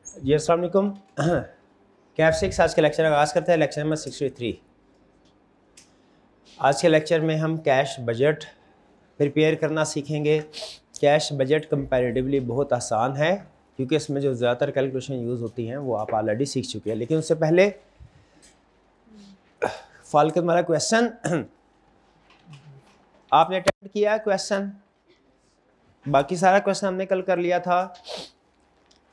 जी अस्सलाम वालेकुम। कैफ 6 आज के लेक्चर आगाज़ करते हैं। Lecture number 63। आज के लेक्चर में हम कैश बजट प्रिपेयर करना सीखेंगे। कैश बजट कंपैरेटिवली बहुत आसान है क्योंकि इसमें जो ज़्यादातर कैलकुलेशन यूज़ होती हैं वो आप ऑलरेडी सीख चुके हैं। लेकिन उससे पहले फाल्कन वाला क्वेश्चन आपने अटेम्प्ट किया है क्वेश्चन, बाकी सारा क्वेश्चन हमने कल कर लिया था।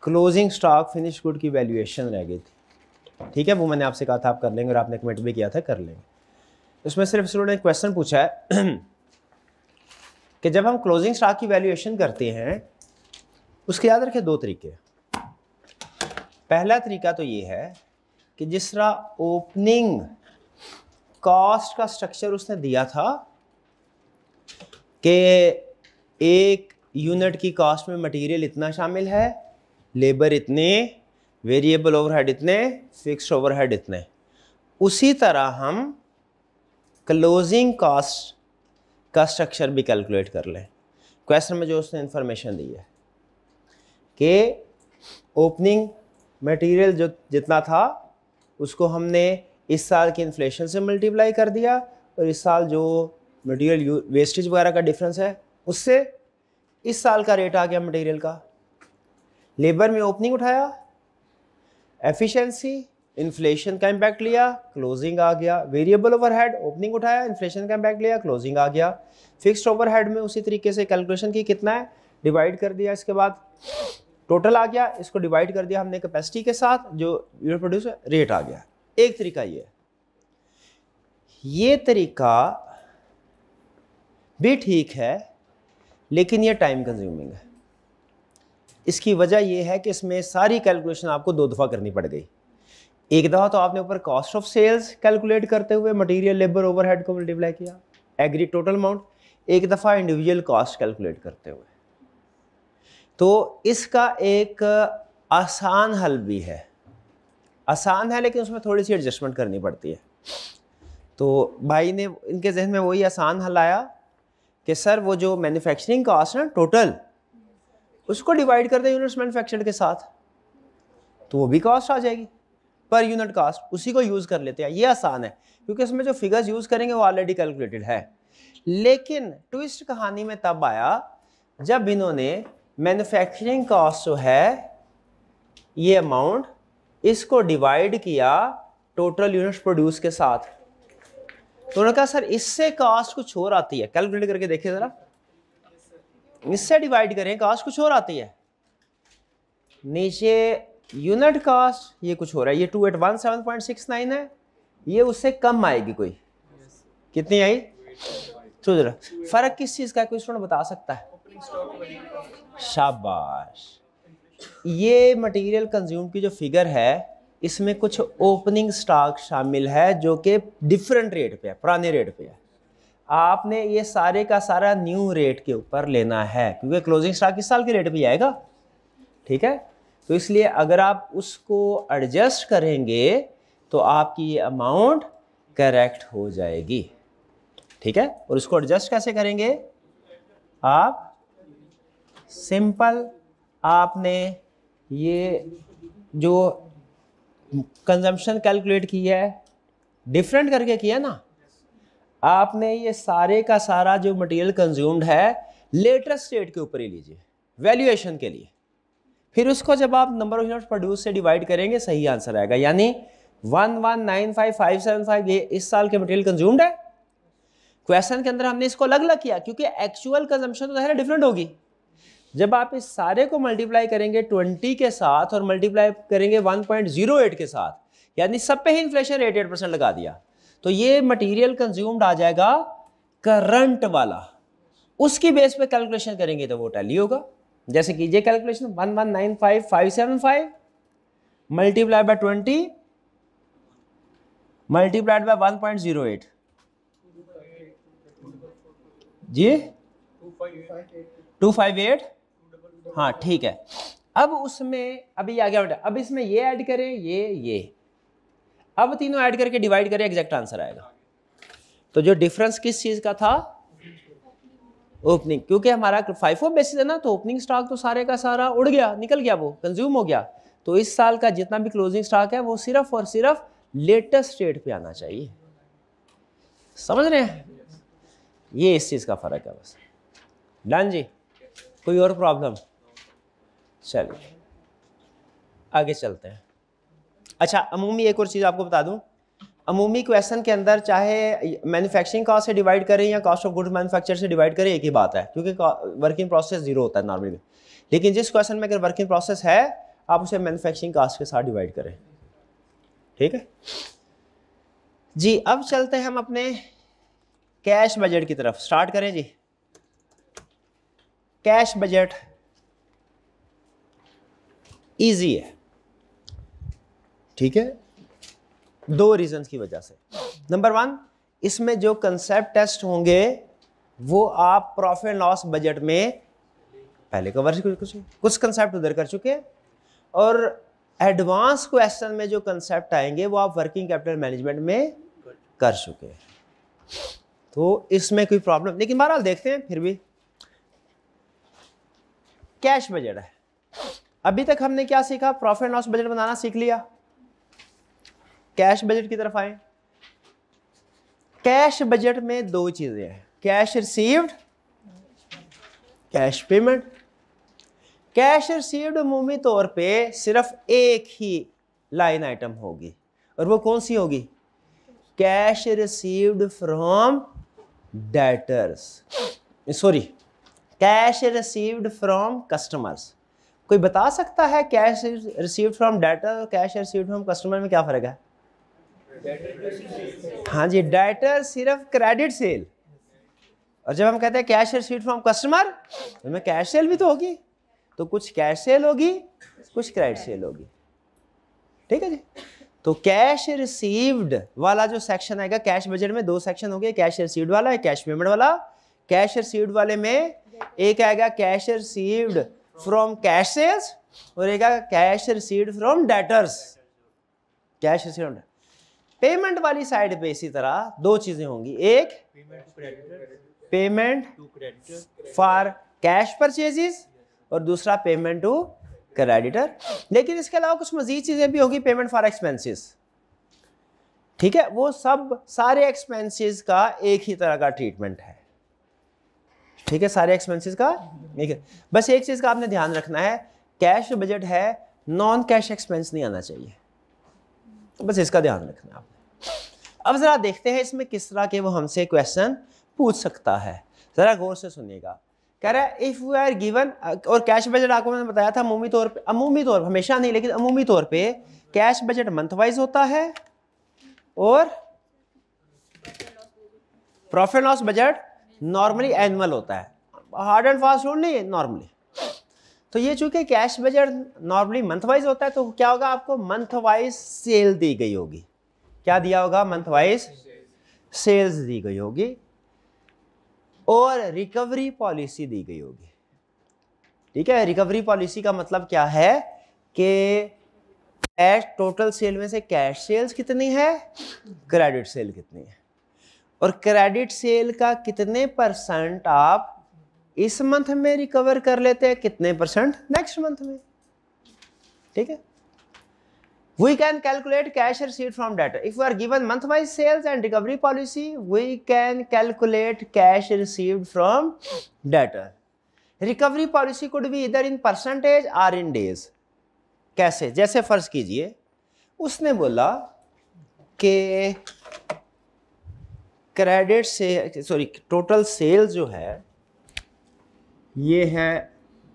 क्लोजिंग स्टॉक फिनिश गुड की वैल्यूएशन रह गई थी, ठीक है, वो मैंने आपसे कहा था आप कर लेंगे और आपने कमेंट भी किया था कर लेंगे। उसमें सिर्फ स्टूडेंट ने क्वेश्चन पूछा है कि जब हम क्लोजिंग स्टॉक की वैल्यूएशन करते हैं उसके याद रखें दो तरीके। पहला तरीका तो ये है कि जिस तरह ओपनिंग कॉस्ट का स्ट्रक्चर उसने दिया था कि एक यूनिट की कॉस्ट में मटेरियल इतना शामिल है, लेबर इतने, वेरिएबल ओवरहेड इतने, फिक्स्ड ओवरहेड इतने, उसी तरह हम क्लोजिंग कॉस्ट का स्ट्रक्चर भी कैलकुलेट कर लें। क्वेश्चन में जो उसने इंफॉर्मेशन दी है कि ओपनिंग मटेरियल जो जितना था उसको हमने इस साल की इन्फ्लेशन से मल्टीप्लाई कर दिया और इस साल जो मटेरियल वेस्टेज वगैरह का डिफरेंस है उससे इस साल का रेट आ गया मटेरियल का। लेबर में ओपनिंग उठाया, एफिशिएंसी, इन्फ्लेशन का इम्पैक्ट लिया, क्लोजिंग आ गया। वेरिएबल ओवरहेड ओपनिंग उठाया, इन्फ्लेशन का इम्पैक्ट लिया, क्लोजिंग आ गया। फिक्स्ड ओवरहेड में उसी तरीके से कैलकुलेशन की, कितना है डिवाइड कर दिया, इसके बाद टोटल आ गया, इसको डिवाइड कर दिया हमने कैपेसिटी के साथ, जो यूनिट प्रोड्यूस रेट आ गया। एक तरीका ये तरीका भी ठीक है लेकिन ये टाइम कंज्यूमिंग है। इसकी वजह यह है कि इसमें सारी कैलकुलेशन आपको दो दफ़ा करनी पड़ गई। एक दफ़ा तो आपने ऊपर कॉस्ट ऑफ सेल्स कैलकुलेट करते हुए मटेरियल लेबर ओवरहेड को मल्टीप्लाई किया, एग्री टोटल अमाउंट, एक दफ़ा इंडिविजुअल कॉस्ट कैलकुलेट करते हुए। तो इसका एक आसान हल भी है, आसान है लेकिन उसमें थोड़ी सी एडजस्टमेंट करनी पड़ती है। तो भाई ने इनके जहन में वही आसान हल आया कि सर वो जो मैन्युफैक्चरिंग कॉस्ट है ना टोटल, उसको डिवाइड कर दें यूनिट्स मैन्युफैक्चर्ड के साथ तो वो भी कॉस्ट आ जाएगी पर यूनिट कॉस्ट, उसी को यूज़ कर लेते हैं। ये आसान है क्योंकि इसमें जो फिगर्स यूज़ करेंगे वो ऑलरेडी कैलकुलेटेड है। लेकिन ट्विस्ट कहानी में तब आया जब इन्होंने मैन्युफैक्चरिंग कॉस्ट जो है ये अमाउंट, इसको डिवाइड किया टोटल यूनिट्स प्रोड्यूस के साथ। तो उन्होंने कहा सर इससे कॉस्ट कुछ और आती है, कैलकुलेट करके देखिए जरा, इससे डिवाइड करें कॉस्ट कुछ और आती है। नीचे यूनिट कॉस्ट ये कुछ हो रहा है, ये 2817.69 है, ये उससे कम आएगी कोई, कितनी आई? तो जरा फर्क किस चीज का है, कोई स्टूडेंट बता सकता है? शाबाश। ये मटेरियल कंज्यूम की जो फिगर है इसमें कुछ ओपनिंग स्टॉक शामिल है जो कि डिफरेंट रेट पे है, पुराने रेट पे है। आपने ये सारे का सारा न्यू रेट के ऊपर लेना है क्योंकि क्लोजिंग स्टॉक इस साल के रेट पे आएगा, ठीक है। तो इसलिए अगर आप उसको एडजस्ट करेंगे तो आपकी ये अमाउंट करेक्ट हो जाएगी, ठीक है। और उसको एडजस्ट कैसे करेंगे आप? सिंपल, आपने ये जो कंजम्पशन कैलकुलेट किया है डिफरेंट करके किया ना, आपने ये सारे का सारा जो मटेरियल कंज्यूम्ड है लेटेस्ट रेट के ऊपर ही लीजिए वैल्यूएशन के लिए, फिर उसको जब आप नंबर ऑफ यूनिट्स प्रोड्यूस से डिवाइड करेंगे सही आंसर आएगा। यानी 1195575 ये इस साल के मटेरियल कंज्यूम्ड है। क्वेश्चन के अंदर हमने इसको अलग अलग किया क्योंकि एक्चुअल कंजम्पशन तो डिफरेंट होगी। जब आप इस सारे को मल्टीप्लाई करेंगे 20 के साथ और मल्टीप्लाई करेंगे 1.08 के साथ, यानी सब पे ही इन्फ्लेशन रेट 8% लगा दिया, तो ये मटेरियल कंज्यूम्ड आ जाएगा करंट वाला। उसकी बेस पे कैलकुलेशन करेंगे तो वो टैली होगा। जैसे कीजिए calculation, 1195575 multiply by 20 multiplied by 1.08 जी 258, हाँ ठीक है। अब उसमें अभी आ गया बेटा, अब इसमें ये ऐड करें, ये अब तीनों ऐड करके डिवाइड करें, एग्जैक्ट आंसर आएगा। तो जो डिफरेंस किस चीज का था? ओपनिंग, क्योंकि हमारा FIFO बेसिस है ना, तो ओपनिंग स्टॉक तो सारे का सारा उड़ गया, निकल गया, वो कंज्यूम हो गया। तो इस साल का जितना भी क्लोजिंग स्टॉक है वो सिर्फ और सिर्फ लेटेस्ट डेट पे आना चाहिए। समझ रहे हैं? ये इस चीज़ का फ़र्क है बस। डन जी? कोई और प्रॉब्लम? चलिए आगे चलते हैं। अच्छा, अमूमी एक और चीज़ आपको बता दूं, अमूमी क्वेश्चन के अंदर चाहे मैन्युफैक्चरिंग कॉस्ट से डिवाइड करें या कॉस्ट ऑफ गुड मैन्युफैक्चर से डिवाइड करें, एक ही बात है, क्योंकि वर्किंग प्रोसेस जीरो होता है नॉर्मली। लेकिन जिस क्वेश्चन में अगर वर्किंग प्रोसेस है आप उसे मैन्युफैक्चरिंग कॉस्ट के साथ डिवाइड करें। ठीक है जी? अब चलते हैं हम अपने कैश बजट की तरफ। स्टार्ट करें जी। कैश बजट इजी है, ठीक है, दो रीजंस की वजह से। नंबर 1, इसमें जो कंसेप्ट टेस्ट होंगे वो आप प्रॉफिट एंड लॉस बजट में पहले कवर कुछ कंसेप्ट उधर कर चुके हैं, और एडवांस क्वेश्चन में जो कंसेप्ट आएंगे वो आप वर्किंग कैपिटल मैनेजमेंट में कर चुके हैं, तो इसमें कोई प्रॉब्लम। लेकिन बहरहाल देखते हैं फिर भी। कैश बजट है, अभी तक हमने क्या सीखा? प्रॉफिट एंड लॉस बजट बनाना सीख लिया। कैश बजट की तरफ आए। कैश बजट में दो चीजें हैं, cash received, cash payment. Cash received अमूमी तौर पे सिर्फ एक ही लाइन आइटम होगी, और वो कौन सी होगी? Cash received from debtors, sorry, cash received from customers. कोई बता सकता है कैश रिसीव्ड फ्रॉम डेटर और कैश रिसीव्ड फ्रॉम कस्टमर में क्या फर्क है? हाँ जी, डेटर सिर्फ क्रेडिट सेल, और जब हम कहते हैं कैश रिसीव्ड फ्रॉम कस्टमर, तो में कैश सेल भी तो होगी, तो कुछ कैश सेल होगी कुछ क्रेडिट सेल होगी। ठीक है जी? तो कैश रिसीव्ड वाला जो सेक्शन आएगा कैश बजट में, दो सेक्शन हो गए, कैश रिसीव्ड वाला है, कैश पेमेंट वाला। कैश रिसीव्ड वाले में एक आएगा cash received from cash sales, और एक आएगा cash received from debtors. Cash received payment वाली साइड पे इसी तरह दो चीजें होंगी, एक पेमेंट फॉर कैश परचेजेस और दूसरा पेमेंट टू क्रेडिटर। लेकिन इसके अलावा कुछ मजीद चीजें भी होगी, पेमेंट फॉर एक्सपेंसेस। ठीक है? वो सब सारे एक्सपेंसेस का एक ही तरह का ट्रीटमेंट है। ठीक है? सारे एक्सपेंसेस का एक है। बस एक चीज का आपने ध्यान रखना है, कैश बजट है, नॉन कैश एक्सपेंस नहीं आना चाहिए, तो बस इसका ध्यान रखना है आपने। अब जरा देखते हैं इसमें किस तरह के वो हमसे क्वेश्चन पूछ सकता है। जरा गौर से सुनिएगा। कह रहा है इफ वी आर गिवन, और कैश बजट आपको मैंने बताया था अमूमी तौर पे, हमेशा नहीं लेकिन अमूमी तौर पे कैश बजट मंथ वाइज होता है, और profit loss budget normally annual होता है। हार्ड एंड फास्ट रूल नहीं है नॉर्मली। तो ये चूंकि cash budget normally month wise होता है, तो क्या होगा? आपको मंथ वाइज सेल दी गई होगी। क्या दिया होगा? मंथ वाइज सेल्स दी गई होगी, और रिकवरी पॉलिसी दी गई होगी। ठीक है? रिकवरी पॉलिसी का मतलब क्या है कि कैश टोटल सेल में से कैश सेल्स कितनी है, क्रेडिट सेल कितनी है, और क्रेडिट सेल का कितने % आप इस मंथ में रिकवर कर लेते हैं, कितने % नेक्स्ट मंथ में। ठीक है? We can calculate cash received from debtor. If we are given month-wise sales and recovery policy, we can calculate cash received from debtor. Recovery policy could be either in percentage or in days. कैसे? जैसे फर्ज कीजिए उसने बोला कि credit से total sales जो है ये है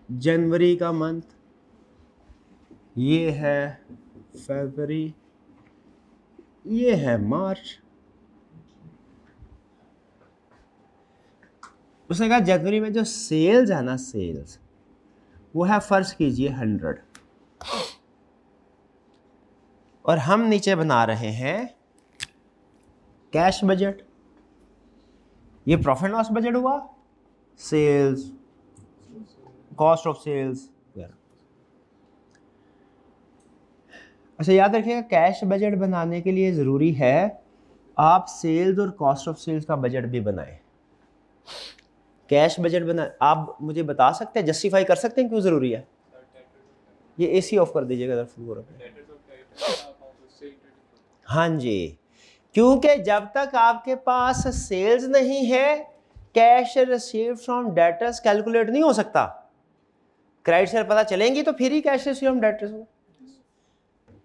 जनवरी का मंथ, ये है फरवरी, ये है मार्च। उसने कहा जनवरी में जो सेल्स है ना, सेल्स वो है फर्ज कीजिए 100, और हम नीचे बना रहे हैं कैश बजट। ये प्रॉफिट लॉस बजट हुआ, सेल्स, कॉस्ट ऑफ सेल्स। अच्छा याद रखिएगा, कैश बजट बनाने के लिए ज़रूरी है आप सेल्स और कॉस्ट ऑफ सेल्स का बजट भी बनाएं। कैश बजट बना, आप मुझे बता सकते हैं, जस्टिफाई कर सकते हैं क्यों ज़रूरी है? ये एसी ऑफ कर दीजिएगा इधर फुल हो रहा है। हाँ जी, क्योंकि जब तक आपके पास सेल्स नहीं है cash received from debtors calculate नहीं हो सकता। क्रेडिट सेल पता चलेंगी तो फिर ही कैश रिसीव्ड फ्रॉम डेटर्स हो।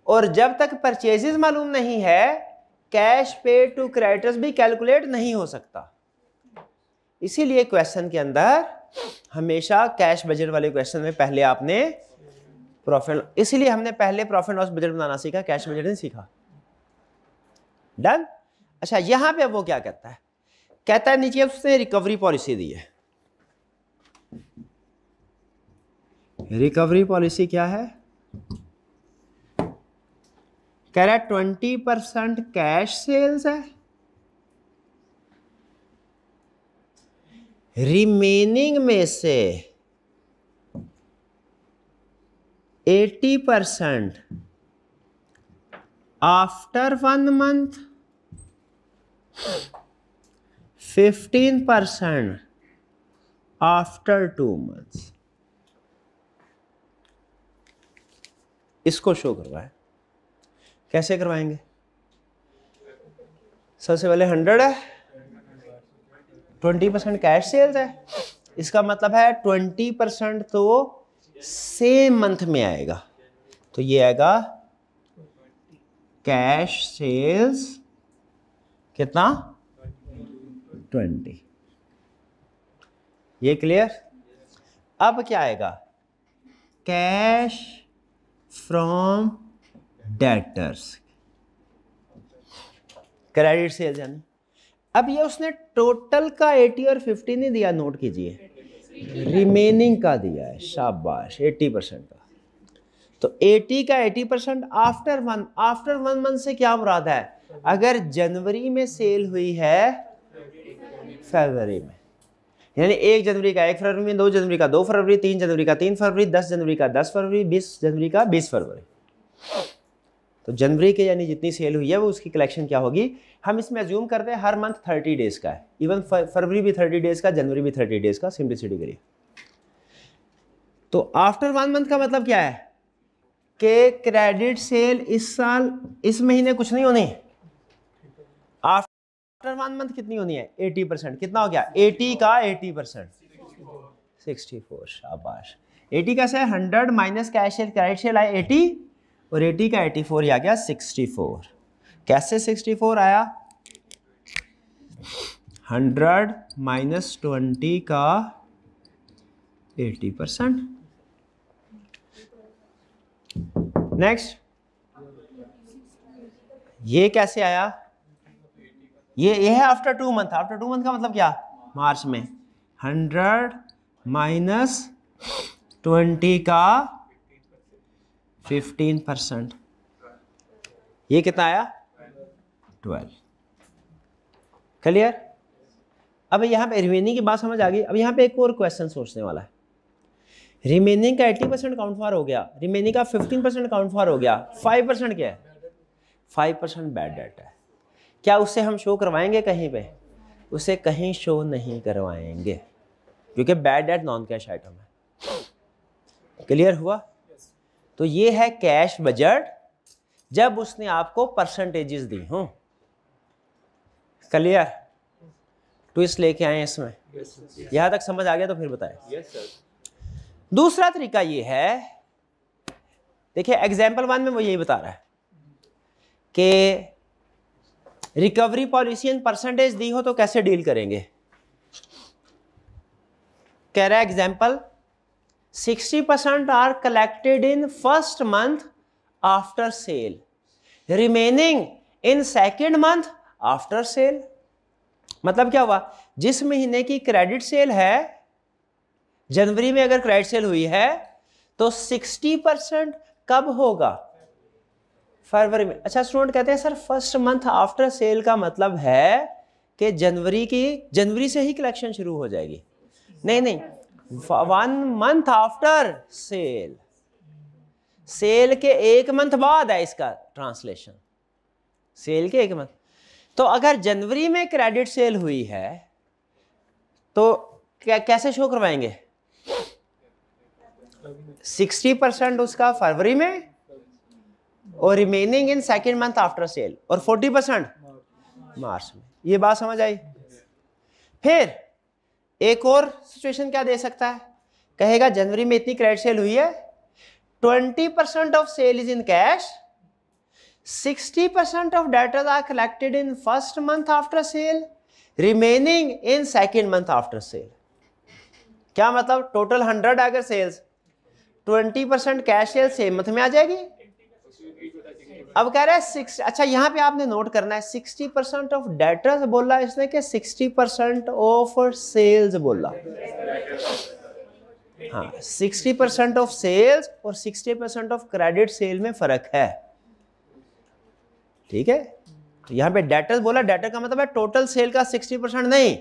और जब तक परचेजेस मालूम नहीं है कैश पे टू क्रेडिटर्स भी कैलकुलेट नहीं हो सकता। इसीलिए क्वेश्चन के अंदर हमेशा कैश बजट वाले क्वेश्चन में पहले आपने प्रॉफिट, इसीलिए हमने पहले प्रॉफिट लॉस बजट बनाना सीखा, कैश बजट नहीं सीखा। डन। अच्छा, यहां पे वो क्या कहता है, कहता है नीचे उसने रिकवरी पॉलिसी दी है। रिकवरी पॉलिसी क्या है, कह रहा है 20% कैश सेल्स है, रिमेनिंग में से 80% आफ्टर 1 मंथ, 15% आफ्टर 2 मंथ्स। इसको शो करवाएं। कैसे करवाएंगे? सबसे पहले 100 है, 20% कैश सेल्स है, इसका मतलब है 20% तो सेम मंथ में आएगा, तो ये आएगा कैश सेल्स कितना 20। ये क्लियर? अब क्या आएगा, cash from debtors, credit sales यानी। अब ये उसने टोटल का 80 और 50 नहीं दिया, नोट कीजिए, रिमेनिंग का दिया है। शाबाश, 80% का। तो 80 का 80% आफ्टर 1 मंथ से क्या मुराद है, अगर जनवरी में सेल हुई है फरवरी में, यानी 1 जनवरी का 1 फरवरी में, 2 जनवरी का 2 फरवरी, 3 जनवरी का 3 फरवरी, 10 जनवरी का 10 फरवरी, 20 जनवरी का 20 फरवरी। तो जनवरी के यानी जितनी सेल हुई है वो उसकी कलेक्शन क्या होगी। हम इसमें अज्यूम करते हैं हर मंथ 30 डेज का है, इवन फरवरी भी 30 डेज का, जनवरी भी 30 डेज का, सिंपलिसिटी करिए। तो आफ्टर 1 मंथ का मतलब क्या है कि क्रेडिट सेल इस साल इस महीने कुछ नहीं होनी। आफ्टर 1 मंथ कितनी होनी है, 80%। कितना हो गया, 80 का 80%, 64। शाबाश। 80 कैसे है, 100 minus cash cell, credit sale आए 80 और 80 का 84 ही आ गया 64। कैसे 64 आया, 100 माइनस 20 का 80%। नेक्स्ट, ये कैसे आया, ये है आफ्टर 2 मंथ। आफ्टर 2 मंथ का मतलब क्या, मार्च में 100 माइनस 20 का 15%, ये कितना आया 12। क्लियर? अब यहाँ पे रिमेनिंग की बात समझ आ गई। अब यहाँ पे एक और क्वेश्चन सोचने वाला है। रिमेनिंग का 80% काउंट फॉर हो गया, रिमेनिंग का 15% काउंट फॉर हो गया, 5% क्या है, 5% बैड डेट है। क्या उससे हम शो करवाएंगे कहीं पे, उसे कहीं शो नहीं करवाएंगे क्योंकि bad debt non cash item है। क्लियर हुआ? तो ये है कैश बजट जब उसने आपको परसेंटेजेस दी हों। क्लियर? ट्विस्ट लेके आए इसमें, यहां तक समझ आ गया तो फिर बताएं। दूसरा तरीका ये है, देखिए एग्जाम्पल 1 में वो यही बता रहा है कि रिकवरी पॉलिसी एंड परसेंटेज दी हो तो कैसे डील करेंगे। कह रहा है example 60% are collected in first month after sale, remaining in second month after sale. मतलब क्या हुआ, जिस महीने की क्रेडिट सेल है, जनवरी में अगर क्रेडिट सेल हुई है तो 60% कब होगा, फरवरी में। अच्छा, स्टूडेंट कहते हैं sir first month after cell का मतलब है कि जनवरी से ही कलेक्शन शुरू हो जाएगी। नहीं, 1 मंथ आफ्टर सेल, सेल के 1 मंथ बाद है इसका ट्रांसलेशन, सेल के 1 मंथ। तो अगर जनवरी में क्रेडिट सेल हुई है तो कैसे शो करवाएंगे, 60% उसका फरवरी में और remaining in second month after cell, और 40% मार्च में। ये बात समझ आई? फिर एक और सिचुएशन क्या दे सकता है, कहेगा जनवरी में इतनी क्रेडिट सेल हुई है, 20% of sale is in cash, 60% of debtors are collected in first month after sale, remaining in second month after sale. क्या मतलब, टोटल 100 अगर sales, 20% cash sale same month में आ जाएगी। अब कह रहा है 6, अच्छा यहां पे आपने नोट करना है 60% ऑफ डेटर्स बोला इसने कि 60% ऑफ सेल्स बोला। हाँ, 60% ऑफ सेल्स और 60% ऑफ क्रेडिट सेल में फर्क है, ठीक है। तो यहां पे डेटर्स बोला, डेटर का मतलब है टोटल सेल का 60% नहीं,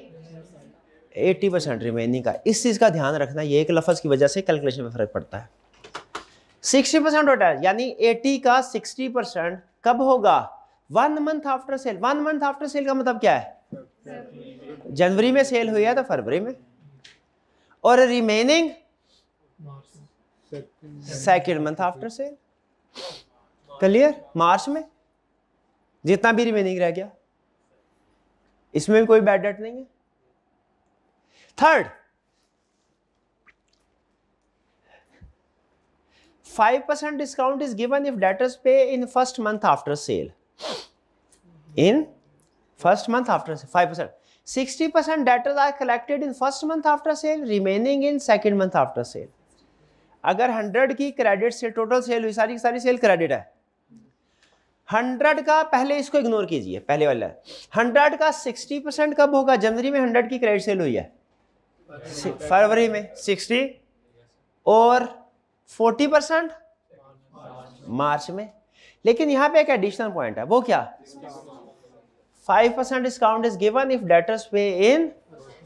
80% रिमेनिंग का। इस चीज का ध्यान रखना, ये एक लफ्ज की वजह से कैलकुलेशन में फर्क पड़ता है। 60% होता है, यानी 80 का 60% कब होगा, 1 month after cell. 1 month after cell का मतलब क्या है, जनवरी में सेल हुई है तो फरवरी में, और remaining second month after sale. Clear? March में जितना भी रिमेनिंग रह गया, इसमें भी कोई बैड डेट नहीं है। Third, 5% discount is given if debtors pay in first month after sale. In first month after sale, 5%. 60% debtors are collected in first month after sale, remaining in second month after sale. अगर 100 की credit से total sale हुई, सारी की सारी cell credit है, 100 का, पहले इसको इग्नोर कीजिए, पहले वाला 100 का 60% कब होगा, जनवरी में 100 की क्रेडिट सेल हुई है, फरवरी में 60, और 40% मार्च में। लेकिन यहां पे एक एडिशनल पॉइंट है, वो क्या, 5% discount is given if debtors पे इन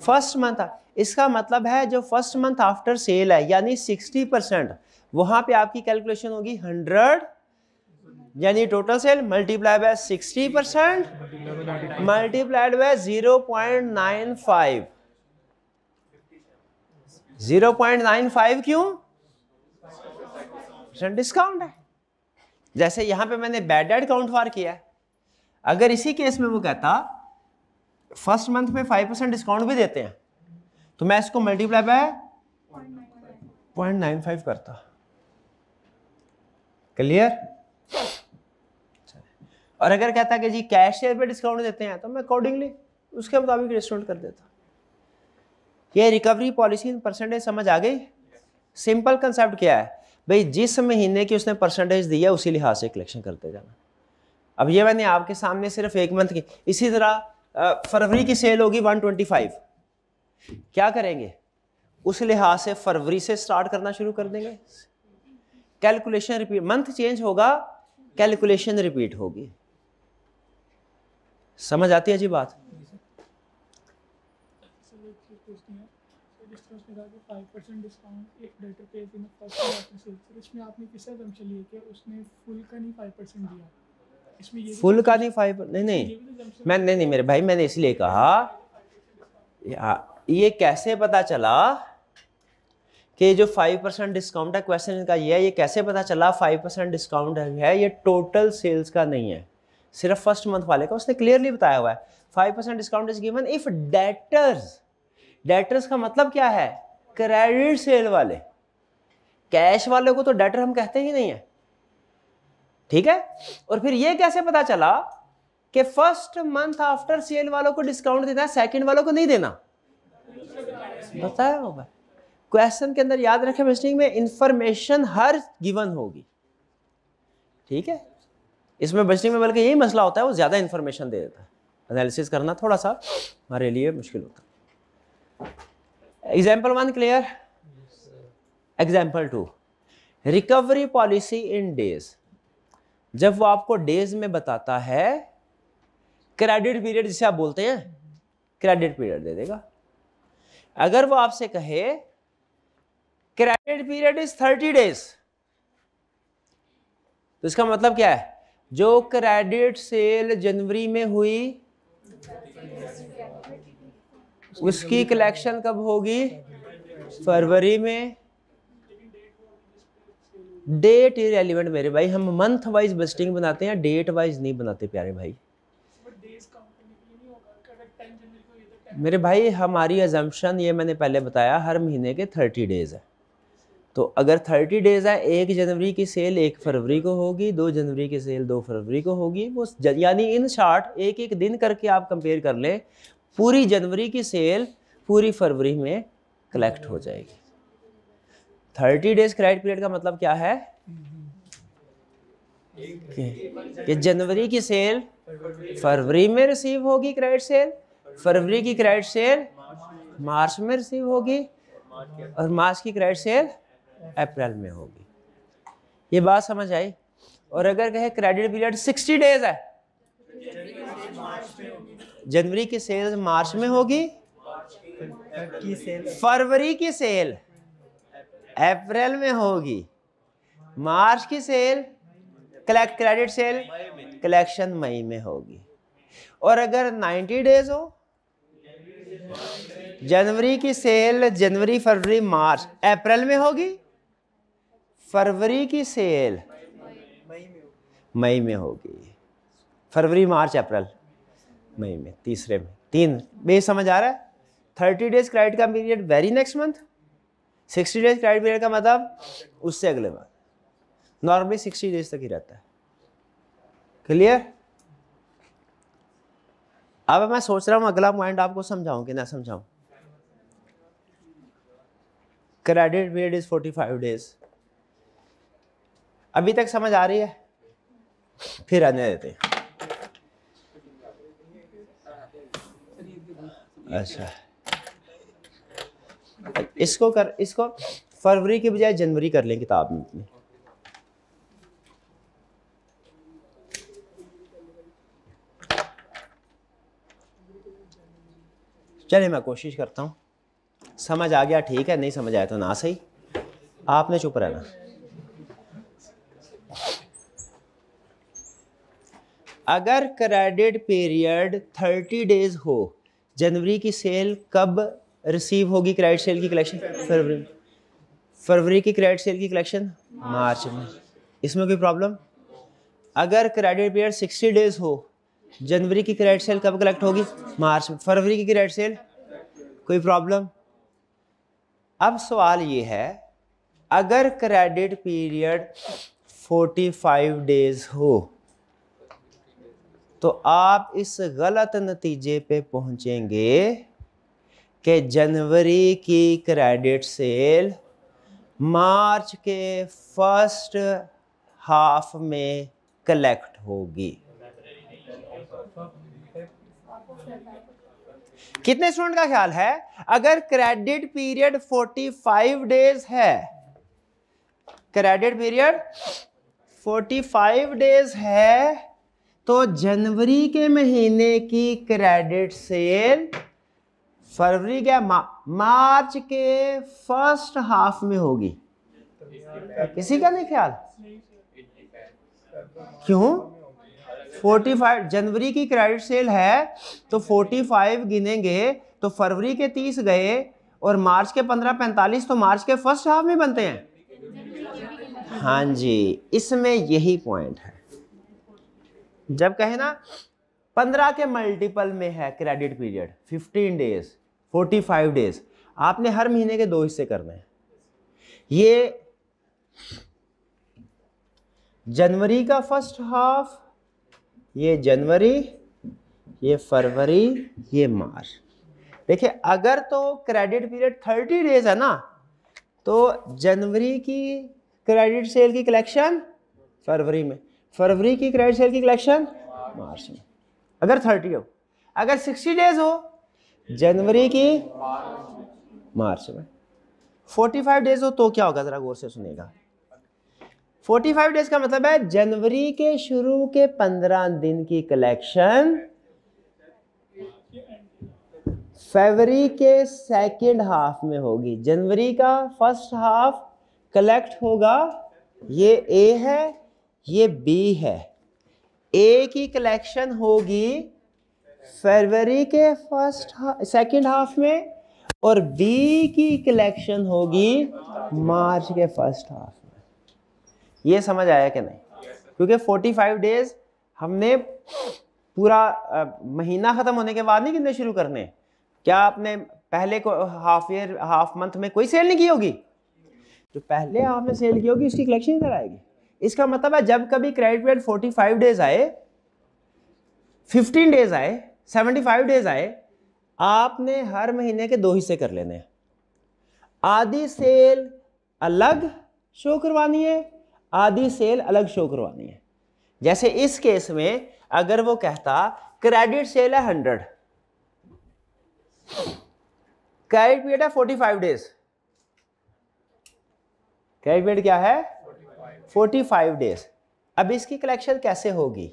फर्स्ट मंथ। इसका मतलब है जो फर्स्ट मंथ आफ्टर सेल है, यानी 60%, वहां पे आपकी कैलकुलेशन होगी 100, यानी total sale multiply by 60% multiplied by 0.95। 0.95 क्यों, डिस्काउंट है। जैसे यहां पे मैंने बैड डेट काउंट फॉर किया है, अगर इसी केस में वो कहता फर्स्ट मंथ में 5% डिस्काउंट भी देते हैं, तो मैं इसको मल्टीप्लाई बाय 0.95 करता। क्लियर? और अगर कहता कि जी कैशियर पे डिस्काउंट देते हैं, तो मैं अकॉर्डिंगली उसके मुताबिक डिस्काउंट कर देता। ये रिकवरी पॉलिसी इन परसेंटेज समझ आ गई? सिंपल कंसेप्ट क्या है भाई, जिस महीने की उसने परसेंटेज दिया उसी लिहाज से कलेक्शन करते जाना। अब ये मैंने आपके सामने सिर्फ एक मंथ की, इसी तरह फरवरी की सेल होगी 125, क्या करेंगे, उस लिहाज से फरवरी से स्टार्ट करना शुरू कर देंगे। कैलकुलेशन रिपीट, मंथ चेंज होगा, कैलकुलेशन रिपीट होगी। समझ आती है जी बात? डिस्काउंट एक डेटर पे इन फर्स्ट आफ्टर सेल, इसमें आपने किस असम्पशन लिए कि उसने फुल का नहीं 5% दिया, इसमें ये फुल का नहीं 5, नहीं मैं नहीं मेरे भाई, मैंने इसलिए कहा ये कैसे पता चला कि जो 5% डिस्काउंट है, क्वेश्चन इनका ये है, ये कैसे पता चला 5% डिस्काउंट है, ये टोटल सेल्स का नहीं है, सिर्फ फर्स्ट मंथ वाले का। उसने क्लियरली बताया हुआ है 5% discount is given if debtors. Debtors का मतलब क्या है, क्रेडिट सेल वाले। कैश वाले को तो डेटर हम कहते ही नहीं है, ठीक है। और फिर ये कैसे पता चला कि फर्स्ट मंथ आफ्टर सेल वालों को डिस्काउंट देना है, सेकंड वालों को नहीं देना, बताया होगा क्वेश्चन के अंदर। याद रखें बजटिंग में इंफॉर्मेशन हर गिवन होगी, ठीक है। इसमें बजटिंग में बल्कि यही मसला होता है, वो ज्यादा इंफॉर्मेशन दे देता है, एनालिसिस करना थोड़ा सा हमारे लिए मुश्किल होता है। Example 1 clear? Example 2, recovery policy in days. जब वो आपको डेज में बताता है, क्रेडिट पीरियड जिसे आप बोलते हैं, क्रेडिट पीरियड दे देगा। अगर वो आपसे कहे क्रेडिट पीरियड इज 30 डेज, तो इसका मतलब क्या है, जो क्रेडिट सेल जनवरी में हुई उसकी कलेक्शन कब होगी, फरवरी में, डेट इररिलेवेंट मेरे भाई, हम मंथ वाइज बजटिंग बनाते हैं, डेट वाइज नहीं बनाते प्यारे भाई। मेरे भाई हमारी अजम्पशन ये मैंने पहले बताया, हर महीने के 30 डेज है। तो अगर 30 डेज है, 1 जनवरी की सेल 1 फरवरी को होगी, 2 जनवरी की सेल 2 फरवरी को होगी, वो यानी इन शॉर्ट एक एक दिन करके आप कंपेयर कर लें, पूरी जनवरी की सेल पूरी फरवरी में कलेक्ट हो जाएगी। 30 डेज क्रेडिट पीरियड का मतलब क्या है कि जनवरी की सेल फरवरी में रिसीव होगी, क्रेडिट सेल फरवरी की क्रेडिट सेल मार्च में रिसीव होगी, और मार्च की क्रेडिट सेल अप्रैल में होगी। ये बात समझ आई? और अगर कहे क्रेडिट पीरियड 60 डेज है, जनवरी की सेल मार्च में होगी, फरवरी की सेल अप्रैल में होगी, मार्च की सेल क्रेडिट सेल कलेक्शन मई में होगी। और अगर 90 डेज हो, जनवरी की सेल जनवरी फरवरी मार्च अप्रैल में होगी, फरवरी की सेल मई में होगी, फरवरी मार्च अप्रैल मई में, तीसरे में। 3 बेस समझ आ रहा है? 30 डेज क्रेडिट का period very next month, 60 days credit period का मतलब उससे अगले मंथ, नॉर्मली 60 डेज तक ही रहता है। क्लियर? अब मैं सोच रहा हूं अगला पॉइंट आपको समझाऊं कि ना समझाऊं। Credit period is 45 days. अभी तक समझ आ रही है? फिर आने देते हैं। अच्छा, इसको फरवरी के बजाय जनवरी कर लें किताब में अपनी। चलिए मैं कोशिश करता हूँ, समझ आ गया ठीक है, नहीं समझ आया तो ना सही, आपने चुप रहना। अगर क्रेडिट पीरियड 30 डेज हो, जनवरी की सेल कब रिसीव होगी? क्रेडिट सेल की कलेक्शन फरवरी, फरवरी की क्रेडिट सेल की कलेक्शन मार्च में। इसमें कोई प्रॉब्लम? अगर क्रेडिट पीरियड 60 डेज हो, जनवरी की क्रेडिट सेल कब कलेक्ट होगी? मार्च में। फरवरी की क्रेडिट सेल, कोई प्रॉब्लम? अब सवाल ये है, अगर क्रेडिट पीरियड 45 डेज हो तो आप इस गलत नतीजे पे पहुंचेंगे कि जनवरी की क्रेडिट सेल मार्च के फर्स्ट हाफ में कलेक्ट होगी। कितने स्टूडेंट का ख्याल है, अगर क्रेडिट पीरियड 45 डेज है, क्रेडिट पीरियड 45 डेज है, तो जनवरी के महीने की क्रेडिट सेल फरवरी क्या मार्च के फर्स्ट हाफ में होगी? किसी का नहीं ख्याल? क्यों? 45 जनवरी की क्रेडिट सेल है तो 45 गिनेंगे तो फरवरी के 30 गए, और मार्च के 15-45 तो मार्च के फर्स्ट हाफ में बनते हैं। हाँ जी, इसमें यही पॉइंट है। जब कहे ना 15 के मल्टीपल में है क्रेडिट पीरियड, 15 डेज 45 डेज, आपने हर महीने के 2 हिस्से करने हैं। ये जनवरी का फर्स्ट हाफ, ये जनवरी, ये फरवरी, ये मार्च। देखिए अगर तो क्रेडिट पीरियड 30 डेज है ना, तो जनवरी की क्रेडिट सेल की कलेक्शन फरवरी में, फरवरी की क्रेडिट सेल की कलेक्शन मार्च में, अगर 30 हो। अगर 60 डेज हो, जनवरी की मार्च में। 45 डेज हो तो क्या होगा, जरा गौर से सुनिएगा। 45 डेज का मतलब है जनवरी के शुरू के 15 दिन की कलेक्शन फरवरी के सेकेंड हाफ में होगी। जनवरी का फर्स्ट हाफ कलेक्ट होगा, ये ए है, ये बी है। ए की कलेक्शन होगी फरवरी के सेकेंड हाफ में, और बी की कलेक्शन होगी मार्च के फर्स्ट हाफ में। ये समझ आया कि नहीं? क्योंकि 45 डेज हमने पूरा महीना ख़त्म होने के बाद नहीं कितने शुरू करने। क्या आपने पहले को हाफ मंथ में कोई सेल नहीं की होगी? जो पहले आपने सेल की होगी उसकी कलेक्शन इधर आएगी। इसका मतलब है जब कभी क्रेडिट पीरियड 45 डेज आए, 15 डेज आए, 75 डेज आए, आपने हर महीने के 2 हिस्से कर लेने हैं। आधी सेल अलग शो करवानी है, आधी सेल अलग शो करवानी है। जैसे इस केस में अगर वो कहता क्रेडिट सेल है 100, क्रेडिट पीरियड है 45 डेज, क्रेडिट पीरियड क्या है 45 डेज। अब इसकी कलेक्शन कैसे होगी?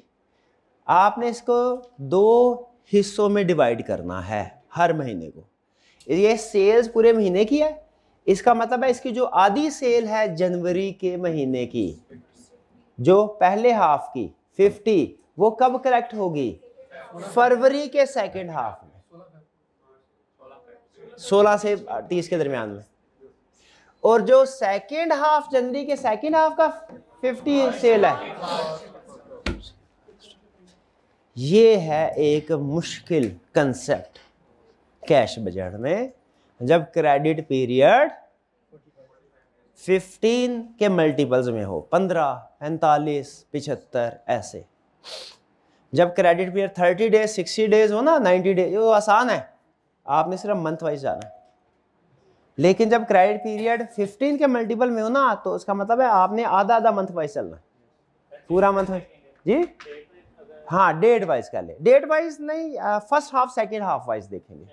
आपने इसको 2 हिस्सों में डिवाइड करना है हर महीने को। ये सेल्स पूरे महीने की है, इसका मतलब है इसकी जो आधी सेल है जनवरी के महीने की, जो पहले हाफ की 50, वो कब कलेक्ट होगी? फरवरी के सेकेंड हाफ में, 16 से 30 के दरमियान में। और जो सेकेंड हाफ, जनवरी के सेकेंड हाफ का 50 सेल है, ये है एक मुश्किल कंसेप्ट कैश बजट में। जब क्रेडिट पीरियड 15 के मल्टीपल्स में हो, 15, 45, 75 ऐसे। जब क्रेडिट पीरियड 30 डेज, 60 डेज हो ना, 90 डेज, वो आसान है, आपने सिर्फ मंथ वाइज जाना है। लेकिन जब क्रेडिट पीरियड 15 के मल्टीपल में हो ना, तो उसका मतलब है आपने आधा आधा मंथ वाइज चलना, पूरा मंथ वाइज। जी हाँ, डेट वाइज कर ले, डेट वाइज नहीं, first half second half wise देखेंगे।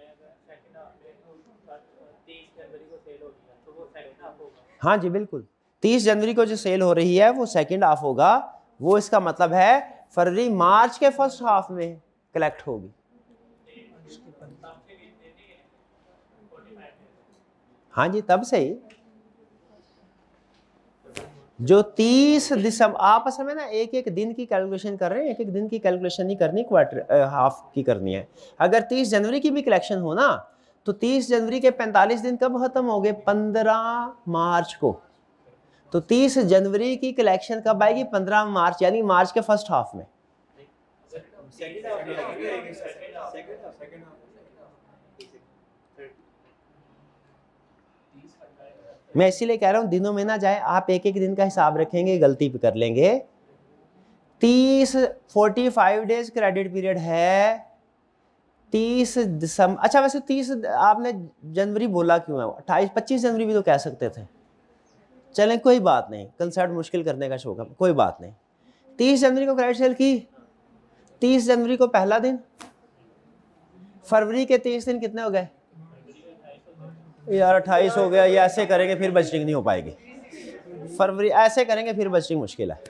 हाँ जी बिल्कुल, 30 जनवरी को जो सेल हो रही है वो सेकेंड हाफ होगा, वो इसका मतलब है फरवरी मार्च के फर्स्ट हाफ में कलेक्ट होगी। हाँ जी, तब से ही जो 30 दिसंबर, आप असल में ना एक एक दिन की कैलकुलेशन कर रहे हैं, एक एक दिन की कैलकुलेशन नहीं करनी, क्वार्टर हाफ की करनी है। अगर 30 जनवरी की भी कलेक्शन हो ना, तो 30 जनवरी के 45 दिन कब खत्म हो गए? 15 मार्च को। तो 30 जनवरी की कलेक्शन कब आएगी? 15 मार्च, यानी मार्च के फर्स्ट हाफ में। मैं इसीलिए कह रहा हूं दिनों में ना जाए, आप एक एक दिन का हिसाब रखेंगे, गलती पे कर लेंगे। 45 डेज क्रेडिट पीरियड है, 30 दिसंबर। अच्छा वैसे 30 आपने जनवरी बोला क्यों है? 28-25 जनवरी भी तो कह सकते थे। चलें कोई बात नहीं, कंसेप्ट मुश्किल करने का शौक है, कोई बात नहीं। 30 जनवरी को क्रेडिट सेल की, 30 जनवरी को पहला दिन, फरवरी के 30 दिन कितने हो गए यार? 28 हो गया। ये ऐसे करेंगे फिर बजटिंग नहीं हो पाएगी। फरवरी ऐसे करेंगे फिर बजटिंग मुश्किल है।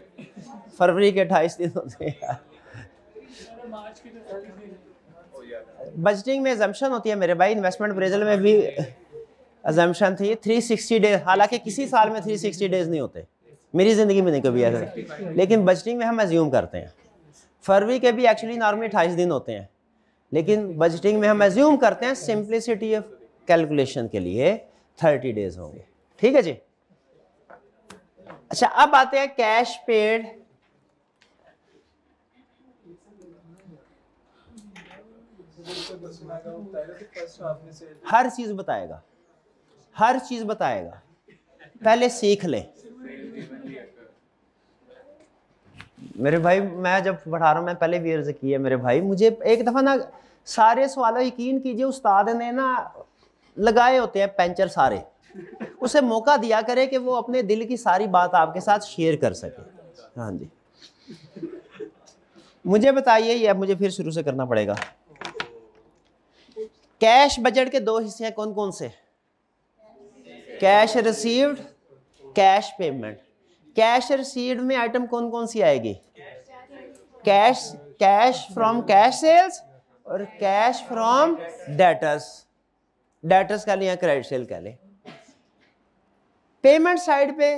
फरवरी के 28 दिन होते हैं यार। बजटिंग में अजम्पशन होती है मेरे भाई, इन्वेस्टमेंट अप्रेजल में भी अजम्पशन थी 360 डेज। हालांकि किसी साल में 360 डेज नहीं होते, मेरी ज़िंदगी में नहीं कभी ऐसा, लेकिन बजटिंग में हम एज्यूम करते हैं। फरवरी के भी एक्चुअली नॉर्मली 28 दिन होते हैं, लेकिन बजटिंग में हम एज्यूम करते हैं सिंप्लिसिटी ऑफ कैलकुलेशन के लिए 30 डेज होंगे। ठीक है जी। अच्छा अब आते हैं कैश पेड। हर चीज बताएगा, हर चीज बताएगा, पहले सीख ले मेरे भाई। मैं जब पढ़ा रहा हूं, मैं पहले भी अर्ज किया मेरे भाई, मुझे एक दफा ना सारे सवाल यकीन कीजिए उस्ताद ने ना लगाए होते हैं पैंचर सारे, उसे मौका दिया करे कि वो अपने दिल की सारी बात आपके साथ शेयर कर सके। हाँ जी, मुझे बताइए, ये अब मुझे फिर शुरू से करना पड़ेगा। कैश बजट के 2 हिस्से हैं, कौन कौन से? Cash received, cash payment. Cash received में आइटम कौन कौन सी आएगी? कैश फ्रॉम कैश सेल्स और कैश फ्रॉम डेटर्स। डेटर्स का लिया, क्रेडिट सेल कह ले। पेमेंट साइड पे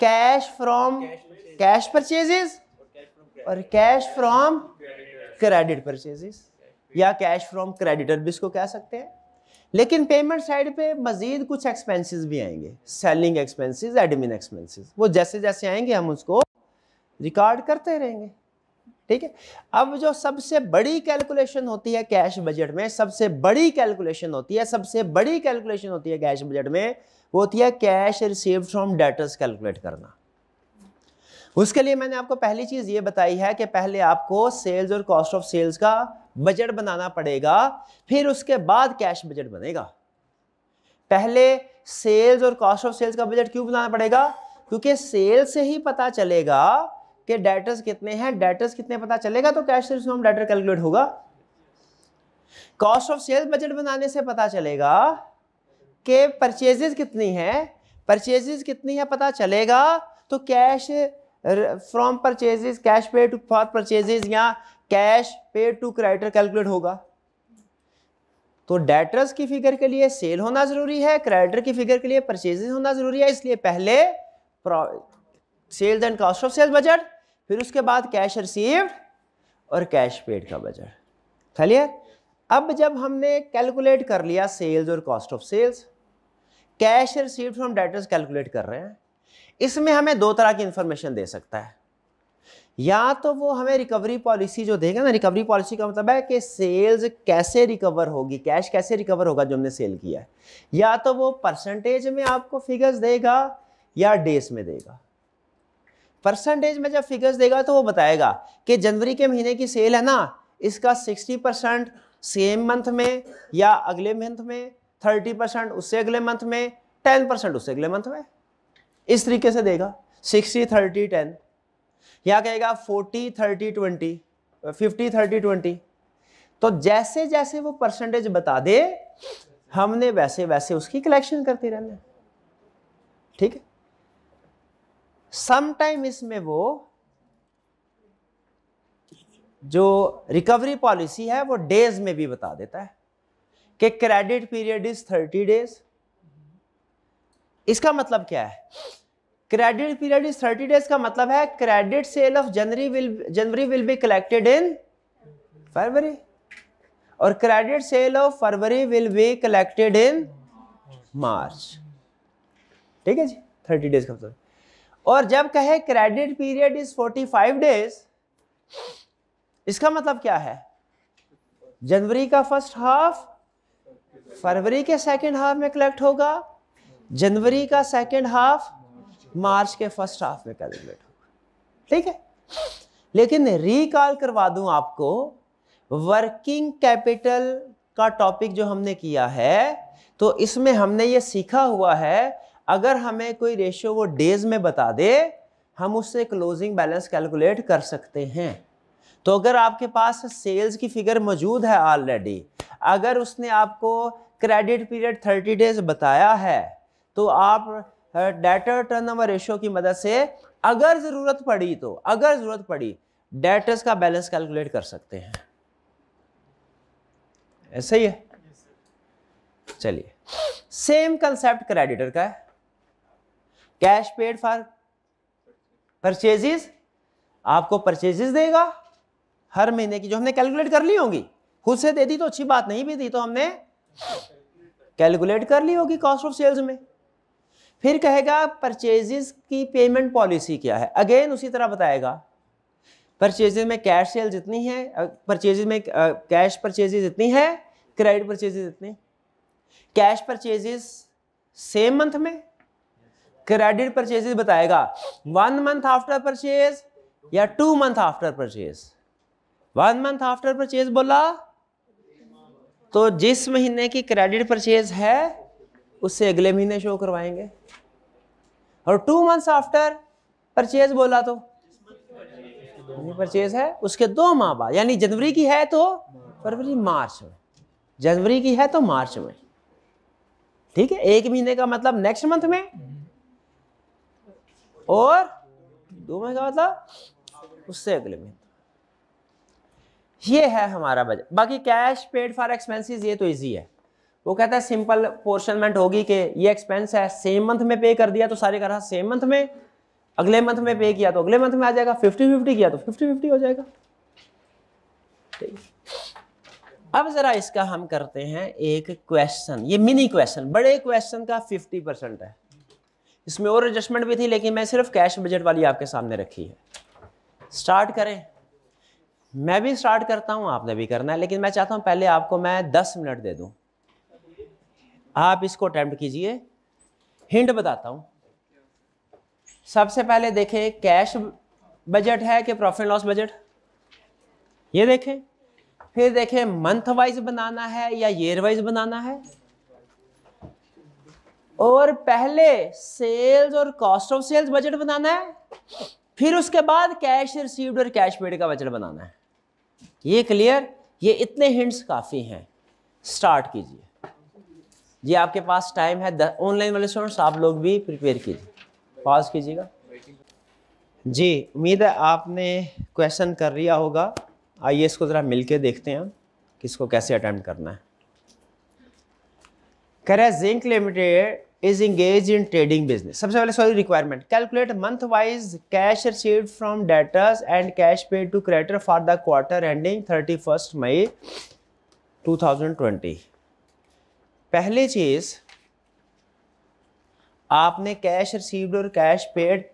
कैश फ्रॉम कैश परचेजेस और कैश फ्रॉम क्रेडिट परचेजेस, या कैश फ्रॉम क्रेडिटर भी इसको कह सकते हैं। लेकिन पेमेंट साइड पे मजीद कुछ एक्सपेंसेस भी आएंगे, सेलिंग एक्सपेंसेस, एडमिन एक्सपेंसेस, वो जैसे जैसे आएंगे हम उसको रिकॉर्ड करते रहेंगे। ठीक है। अब जो सबसे बड़ी कैलकुलेशन होती है कैश बजट में, सबसे बड़ी कैलकुलेशन होती है कैश बजट में, वो होती है cash received from debtors calculate करना। उसके लिए मैंने आपको पहली चीज ये बताई है कि पहले आपको सेल्स और कॉस्ट ऑफ सेल्स का बजट बनाना पड़ेगा, फिर उसके बाद कैश बजट बनेगा। पहले सेल्स और कॉस्ट ऑफ सेल्स का बजट क्यों बनाना पड़ेगा? क्योंकि सेल्स से ही पता चलेगा कि डेटर्स कितने हैं, डेटर्स कितने पता चलेगा तो cash received from debtor calculate होगा। कॉस्ट ऑफ सेल्स बजट बनाने से पता चलेगा कि परचेजेस कितनी है, पता चलेगा तो cash from purchases, cash paid for purchases या cash paid to creditor calculate होगा। तो डेटर्स की फिगर के लिए सेल होना जरूरी है, क्रेडिटर की फिगर के लिए परचेजेस होना जरूरी है, इसलिए पहले sales and cost of sales budget, फिर उसके बाद कैश रिसीव्ड और कैश पेड का बजट। क्लियर? अब जब हमने कैलकुलेट कर लिया सेल्स और cost of sales, cash received from debtors calculate कर रहे हैं, इसमें हमें दो तरह की इंफॉर्मेशन दे सकता है। या तो वो हमें रिकवरी पॉलिसी जो देगा ना, रिकवरी पॉलिसी का मतलब है कि सेल्स कैसे रिकवर होगी, कैश कैसे रिकवर होगा जो हमने सेल किया है, या तो वो परसेंटेज में आपको फिगर्स देगा या डेज में देगा। परसेंटेज में जब फिगर्स देगा तो वो बताएगा कि जनवरी के महीने की सेल है ना, इसका 60% सेम मंथ में या अगले मंथ में, 30% उससे अगले मंथ में, 10% उससे अगले मंथ में, इस तरीके से देगा। 60-30-10 या कहेगा 40-30-20, 50-30-20। तो जैसे जैसे वो परसेंटेज बता दे हमने वैसे वैसे उसकी कलेक्शन करते रहना। ठीक है। समटाइम इसमें वो जो रिकवरी पॉलिसी है वो डेज में भी बता देता है कि क्रेडिट पीरियड इज 30 डेज। इसका मतलब क्या है? क्रेडिट पीरियड इज 30 डेज का मतलब है credit sale of January will be collected in February और credit sale of February will be collected in March. ठीक है जी, 30 डेज का मतलब। और जब कहे क्रेडिट पीरियड इज 45 डेज, इसका मतलब क्या है? जनवरी का फर्स्ट हाफ फरवरी के सेकंड हाफ में कलेक्ट होगा, जनवरी का सेकंड हाफ मार्च के फर्स्ट हाफ में कैलकुलेट होगा। ठीक है। लेकिन रिकॉल करवा दूं आपको, वर्किंग कैपिटल का टॉपिक जो हमने किया है तो इसमें हमने ये सीखा हुआ है, अगर हमें कोई रेशियो वो डेज में बता दे हम उससे क्लोजिंग बैलेंस कैलकुलेट कर सकते हैं। तो अगर आपके पास सेल्स की फिगर मौजूद है ऑलरेडी, अगर उसने आपको क्रेडिट पीरियड 30 डेज बताया है तो आप डेटर टर्नओवर रेशियो की मदद से अगर जरूरत पड़ी डेटर्स का बैलेंस कैलकुलेट कर सकते हैं। ऐसा ही है। चलिए, सेम कंसेप्ट क्रेडिटर का है। कैश पेड फॉर परचेजेस, आपको परचेजेस देगा हर महीने की जो हमने कैलकुलेट कर ली होंगी, खुद से दे दी तो अच्छी बात, नहीं भी दी तो हमने कैलकुलेट कर ली होगी कॉस्ट ऑफ सेल्स में। फिर कहेगा परचेजेस की पेमेंट पॉलिसी क्या है, अगेन उसी तरह बताएगा। परचेजेस में कैश सेल्स इतनी है, परचेजेस में कैश परचेजेस इतनी है, क्रेडिट परचेजेस इतनी। कैश परचेजेस सेम मंथ में, क्रेडिट परचेजेस बताएगा 1 मंथ आफ्टर परचेज या 2 month after purchase. 1 month after purchase बोला तो जिस महीने की क्रेडिट परचेज है उससे अगले महीने शो करवाएंगे, और 2 मंथ्स आफ्टर परचेज बोला तो परचेज है उसके 2 माह बाद, यानी जनवरी की है तो फरवरी मार्च में, जनवरी की है तो मार्च में। ठीक है। 1 महीने का मतलब नेक्स्ट मंथ में, और 2 महीने का मतलब उससे अगले महीने। ये है हमारा बजट। बाकी कैश पेड फॉर एक्सपेंसेस ये तो इजी है, वो कहता है सिंपल पोर्शनमेंट होगी कि ये एक्सपेंस है, सेम मंथ में पे कर दिया तो सारे का सेम मंथ में, अगले मंथ में पे किया तो अगले मंथ में आ जाएगा, 50-50 किया तो 50-50 हो जाएगा। ठीक। अब ज़रा इसका हम करते हैं एक क्वेश्चन, ये मिनी क्वेश्चन, बड़े क्वेश्चन का 50% है, इसमें और एडजस्टमेंट भी थी लेकिन मैं सिर्फ कैश बजट वाली आपके सामने रखी है। स्टार्ट करें, मैं भी स्टार्ट करता हूं, आपने भी करना है, लेकिन मैं चाहता हूं पहले आपको मैं 10 मिनट दे दूं, आप इसको अटेम्प्ट कीजिए। हिंट बताता हूं, सबसे पहले देखें कैश बजट है कि प्रॉफिट लॉस बजट, ये देखें। फिर देखें मंथ वाइज बनाना है या ईयर वाइज बनाना है, और पहले सेल्स और कॉस्ट ऑफ सेल्स बजट बनाना है, फिर उसके बाद कैश रिसीव्ड और कैश पेड का बजट बनाना है। ये क्लियर? ये इतने हिंट्स काफ़ी हैं। स्टार्ट कीजिए जी, आपके पास टाइम है। ऑनलाइन वाले स्टूडेंट्स आप लोग भी प्रिपेयर कीजिए, पॉज कीजिएगा जी। उम्मीद है आपने क्वेश्चन कर लिया होगा। आइए इसको ज़रा मिलके देखते हैं किसको कैसे अटेम्प्ट करना है। कह रहा है zinc limited is engaged in trading business। सबसे पहले sorry requirement, calculate month wise cash received from debtors and cash paid to creditor for the quarter ending 31 मई 2020। पहली चीज, आपने कैश रिसीव्ड और कैश पेड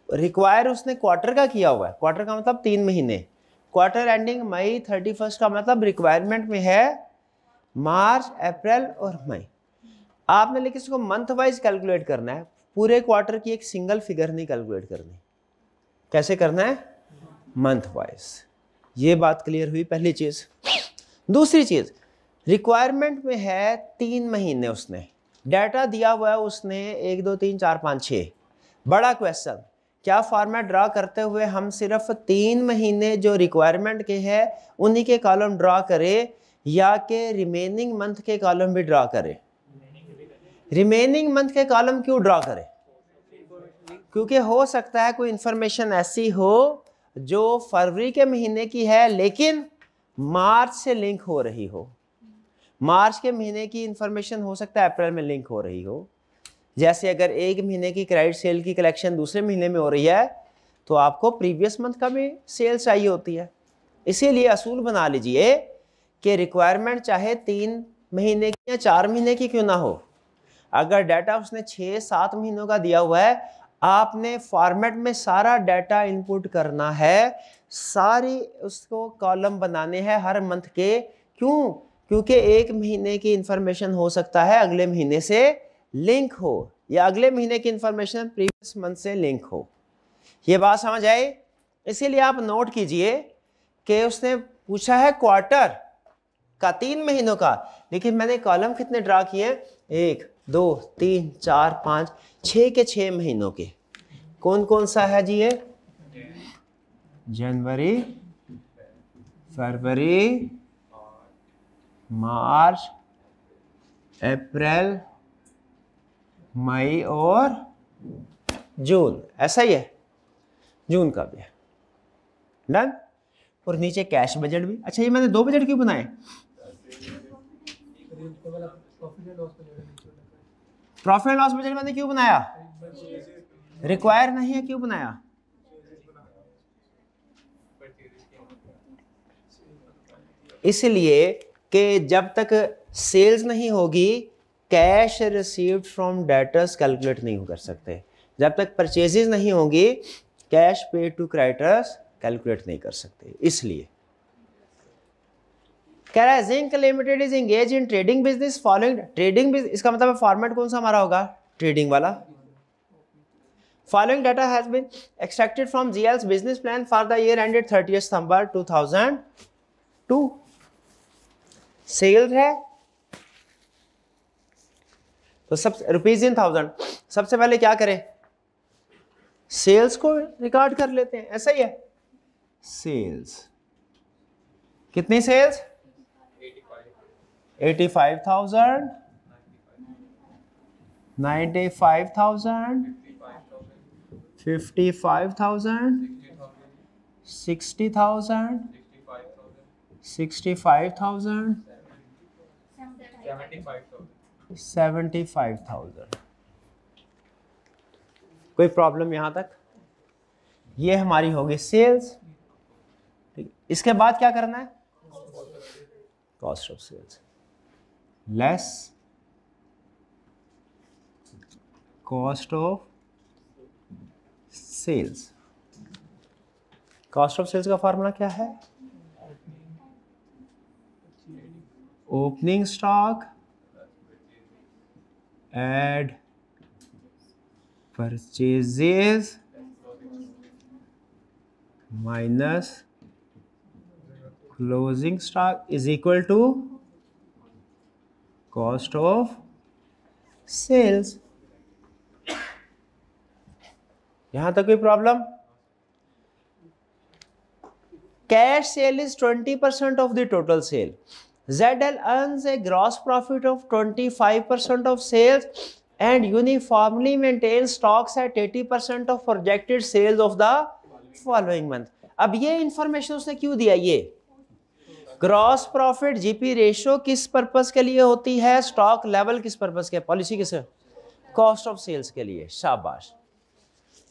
रिक्वायर उसने क्वार्टर का किया हुआ है। क्वार्टर का मतलब 3 महीने, क्वार्टर एंडिंग मई 31 का मतलब रिक्वायरमेंट में है मार्च, अप्रैल और मई। आपने लेकिन इसको मंथ वाइज कैलकुलेट करना है, पूरे क्वार्टर की एक सिंगल फिगर नहीं कैलकुलेट करनी। कैसे करना है? Month wise. ये बात क्लियर हुई पहली चीज। दूसरी चीज, रिक्वायरमेंट में है 3 महीने, उसने डाटा दिया हुआ है उसने 1 2 3 4 5 6। बड़ा क्वेश्चन, क्या फॉर्मेट ड्रा करते हुए हम सिर्फ 3 महीने जो रिक्वायरमेंट के हैं उन्हीं के कॉलम ड्रा करें या के रिमेनिंग मंथ के कॉलम भी ड्रा करें? रिमेनिंग मंथ के कॉलम क्यों ड्रा करें? क्योंकि हो सकता है कोई इंफॉर्मेशन ऐसी हो जो फरवरी के महीने की है लेकिन मार्च से लिंक हो रही हो। मार्च के महीने की इंफॉर्मेशन हो सकता है अप्रैल में लिंक हो रही हो। जैसे अगर एक महीने की क्रेडिट सेल की कलेक्शन दूसरे महीने में हो रही है तो आपको प्रीवियस मंथ का भी सेल चाहिए होती है। इसीलिए असूल बना लीजिए कि रिक्वायरमेंट चाहे 3 महीने की या 4 महीने की क्यों ना हो, अगर डाटा उसने 6-7 महीनों का दिया हुआ है, आपने फॉर्मेट में सारा डाटा इनपुट करना है, सारी उसको कॉलम बनाने हैं हर मंथ के। क्यों? क्योंकि एक महीने की इंफॉर्मेशन हो सकता है अगले महीने से लिंक हो या अगले महीने की इंफॉर्मेशन प्रीवियस मंथ से लिंक हो। ये बात समझ आई? इसीलिए आप नोट कीजिए कि उसने पूछा है क्वार्टर का 3 महीनों का, लेकिन मैंने कॉलम कितने ड्रा किए? 1 2 3 4 5 6 के 6 महीनों के। कौन कौन सा है जी ये? जनवरी, फरवरी, मार्च, अप्रैल, मई और जून। ऐसा ही है, जून का भी है। डन। और नीचे कैश बजट भी। अच्छा, ये मैंने 2 बजट क्यों बनाए? प्रॉफिट एंड लॉस बजट मैंने क्यों बनाया? रिक्वायर नहीं है, क्यों बनाया? इसलिए कि जब तक सेल्स नहीं होगी cash received from debtors calculate नहीं कर सकते, जब तक परचेजेस नहीं होंगी cash paid to creditors calculate नहीं कर सकते। इसलिए कह रहा है zinc Limited is engage in trading business following. Trading business, इसका मतलब फॉर्मेट कौन सा हमारा होगा? ट्रेडिंग वाला। Following data has been extracted from GL's business plan for the year ended 30 September 2002। Sales है तो सब रुपीज इन 1000। सबसे पहले क्या करें? सेल्स को रिकॉर्ड कर लेते हैं, ऐसा ही है। सेल्स कितनी सेल्स? 85,000, 95,000, 55,000, 60,000, 65,000, 75,000। कोई प्रॉब्लम यहां तक? ये हमारी होगी सेल्स। ठीक, इसके बाद क्या करना है? Cost of sales less cost of sales. Cost of sales का फॉर्मूला क्या है? Opening stock add purchases minus closing stock is equal to cost of sales. यहां तक कोई problem? Cash sale is 20% of the total sale. ZL earns a gross profit of 25% of sales and uniformly maintains stocks at 80% of projected sales of the following month. अब ये information उसने क्यों दिया? ये gross profit GP ratio किस purpose के लिए होती है? स्टॉक लेवल किस पर्पस के? पॉलिसी किस? कॉस्ट ऑफ सेल्स के लिए। शाबाश।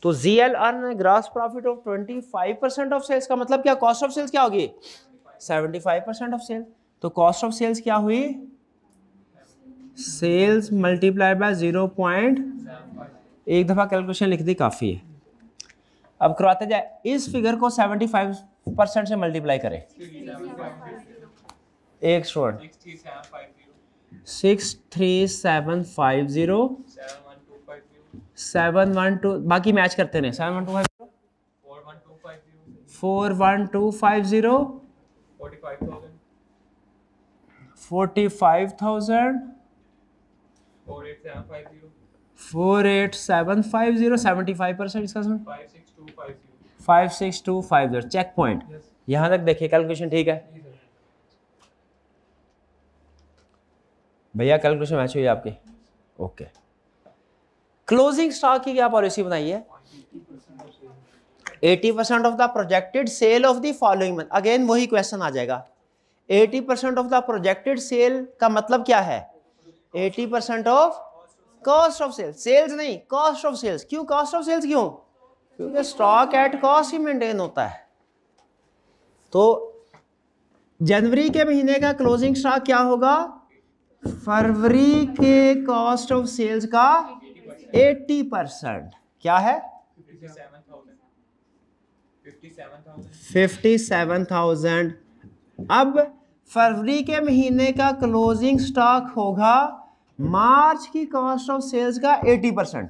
तो ZL earn gross profit of 25% of sales का मतलब क्या? कॉस्ट ऑफ सेल्स क्या होगी? 75% ऑफ सेल्स। तो कॉस्ट ऑफ सेल्स क्या हुई? Sales multiply by 0. एक दफा कैलकुलेशन लिख दी, काफी है। अब करवाते जाए, इस फिगर को 75% से मल्टीप्लाई करें। एक स्टूडेंट 63750 712, बाकी मैच करते हैं। 71250 41250 45,000 48750 75% इसका 56250 चेक पॉइंट। यहां तक देखिए कैलकुलेशन ठीक है भैया? कैलकुलेशन मैच हुई आपकी? ओके। क्लोजिंग स्टॉक की क्या पॉलिसी बनाई है? 80% of the projected sale of the following month. Again वही क्वेश्चन आ जाएगा। 80% ऑफ द प्रोजेक्टेड सेल का मतलब क्या है? 80% of cost of sales. Sales नहीं, कॉस्ट ऑफ सेल्स। क्यों कॉस्ट ऑफ सेल्स? क्यों? क्योंकि स्टॉक एट कॉस्ट ही मेंटेन होता है। तो जनवरी के महीने का क्लोजिंग स्टॉक क्या होगा? फरवरी के कॉस्ट ऑफ सेल्स का 80%। क्या है? 57,000। अब फरवरी के महीने का क्लोजिंग स्टॉक होगा मार्च की कॉस्ट ऑफ सेल्स का 80%,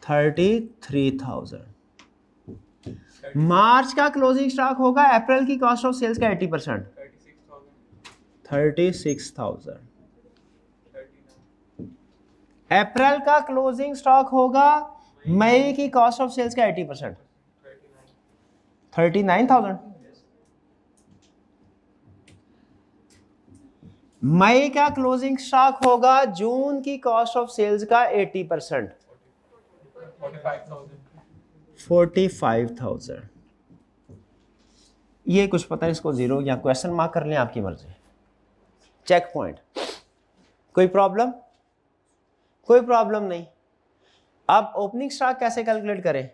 33,000। मार्च का क्लोजिंग स्टॉक होगा अप्रैल की कॉस्ट ऑफ सेल्स का 80%, 36,000। अप्रैल का क्लोजिंग स्टॉक होगा मई की कॉस्ट ऑफ सेल्स का 80%, 39,000। मई का क्लोजिंग स्टॉक होगा जून की कॉस्ट ऑफ सेल्स का 80%, 45,000। ये कुछ पता है इसको जीरो या क्वेश्चन मार्क कर लें, आपकी मर्जी। Check point. कोई प्रॉब्लम? कोई प्रॉब्लम नहीं। अब ओपनिंग स्टॉक कैसे कैलकुलेट करें?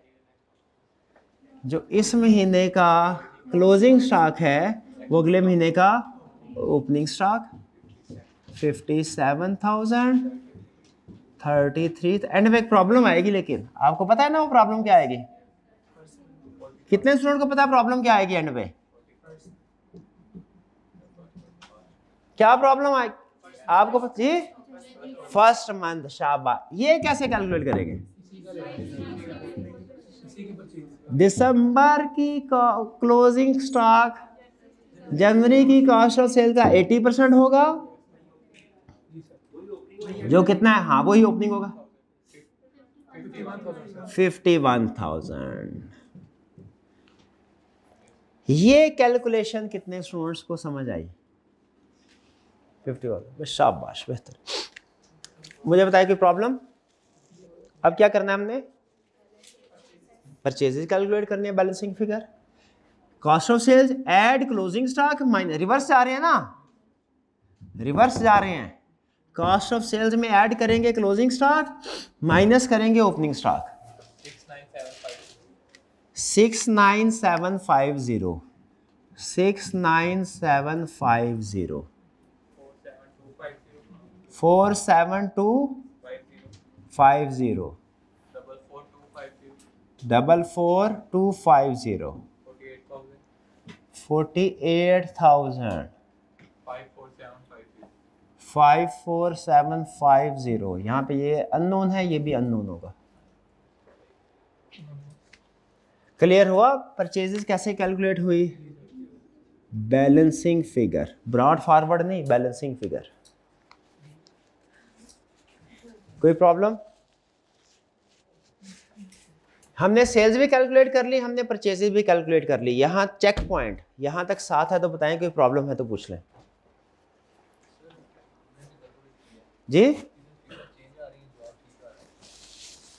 जो इस महीने का क्लोजिंग स्टॉक है वो अगले महीने का ओपनिंग स्टॉक 57,000 33। एंड में एक प्रॉब्लम आएगी, लेकिन आपको पता है ना वो प्रॉब्लम क्या आएगी? कितने स्टूडेंट को पता है प्रॉब्लम क्या आएगी एंड में? क्या प्रॉब्लम आएगी आपको पता? जी, फर्स्ट मंथ। शाबाश। ये कैसे कैलकुलेट करेंगे? दिसंबर की क्लोजिंग स्टॉक जनवरी की कॉस्ट ऑफ सेल का 80% होगा, जो कितना है? हाँ, वही ओपनिंग होगा 51,000। ये कैलकुलेशन कितने स्टूडेंट्स को समझ आई? 51। शाबाश, बेहतर। मुझे बताइए कोई प्रॉब्लम? अब क्या करना है हमने? परचेजेस कैलकुलेट करने हैं, balancing figure, cost of sales add closing stock minus. Reverse जा रहे हैं ना, रिवर्स जा रहे हैं। कॉस्ट ऑफ सेल्स में ऐड करेंगे क्लोजिंग स्टॉक, माइनस करेंगे ओपनिंग स्टॉक। 69750 69750 47250 44250 48,000 54750। यहाँ पे ये अननोन है, ये भी अननोन होगा। क्लियर हुआ परचेजेस कैसे कैलकुलेट हुई? बैलेंसिंग फिगर, ब्रॉड फॉरवर्ड नहीं, बैलेंसिंग फिगर। कोई प्रॉब्लम? हमने सेल्स भी कैलकुलेट कर ली, हमने परचेजेस भी कैलकुलेट कर ली। यहाँ चेक पॉइंट यहाँ तक साथ है तो बताएं, कोई प्रॉब्लम है तो पूछ लें जी।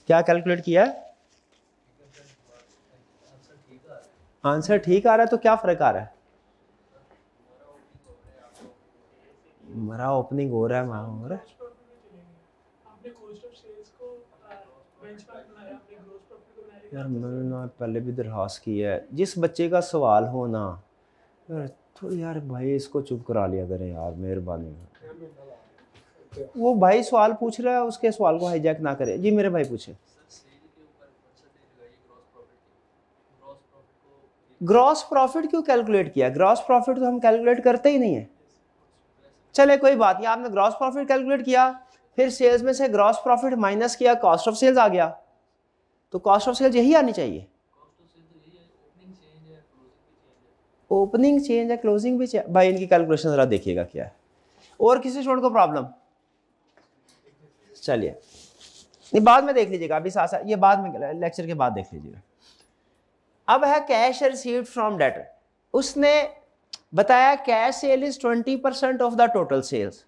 क्या कैलकुलेट किया? आंसर ठीक आ रहा है तो क्या फर्क आ रहा है? हमारा ओपनिंग हो रहा है, हो रहा है। यार मैंने पहले भी दरखास्त की है, जिस बच्चे का सवाल हो ना यार थोड़ी यार भाई इसको चुप करा लिया करें यार, मेहरबानी। वो भाई सवाल पूछ रहा है, उसके सवाल को हाईजैक ना करे। जी मेरे भाई पूछे। ग्रॉस प्रॉफिट क्यों कैलकुलेट किया? ग्रॉस प्रॉफिट तो हम कैलकुलेट करते ही नहीं है। चले कोई बात नहीं, आपने ग्रॉस प्रॉफिट कैलकुलेट किया, फिर सेल्स में से ग्रॉस प्रॉफिट माइनस किया, कॉस्ट ऑफ सेल्स आ गया, तो कॉस्ट ऑफ सेल्स यही आनी चाहिए। ओपनिंग चेंज है, क्लोजिंग भी चेंज। भाई इनकी कैलकुलेशन जरा देखिएगा क्या है। और किसी स्टूडेंट को प्रॉब्लम? चलिए नहीं बाद में देख लीजिएगा, अभी साथ साथ ये बाद में लेक्चर के बाद देख लीजिएगा। अब है कैश रिसीव्ड फ्रॉम डेटर। उसने बताया cash sale is 20% of the total sales.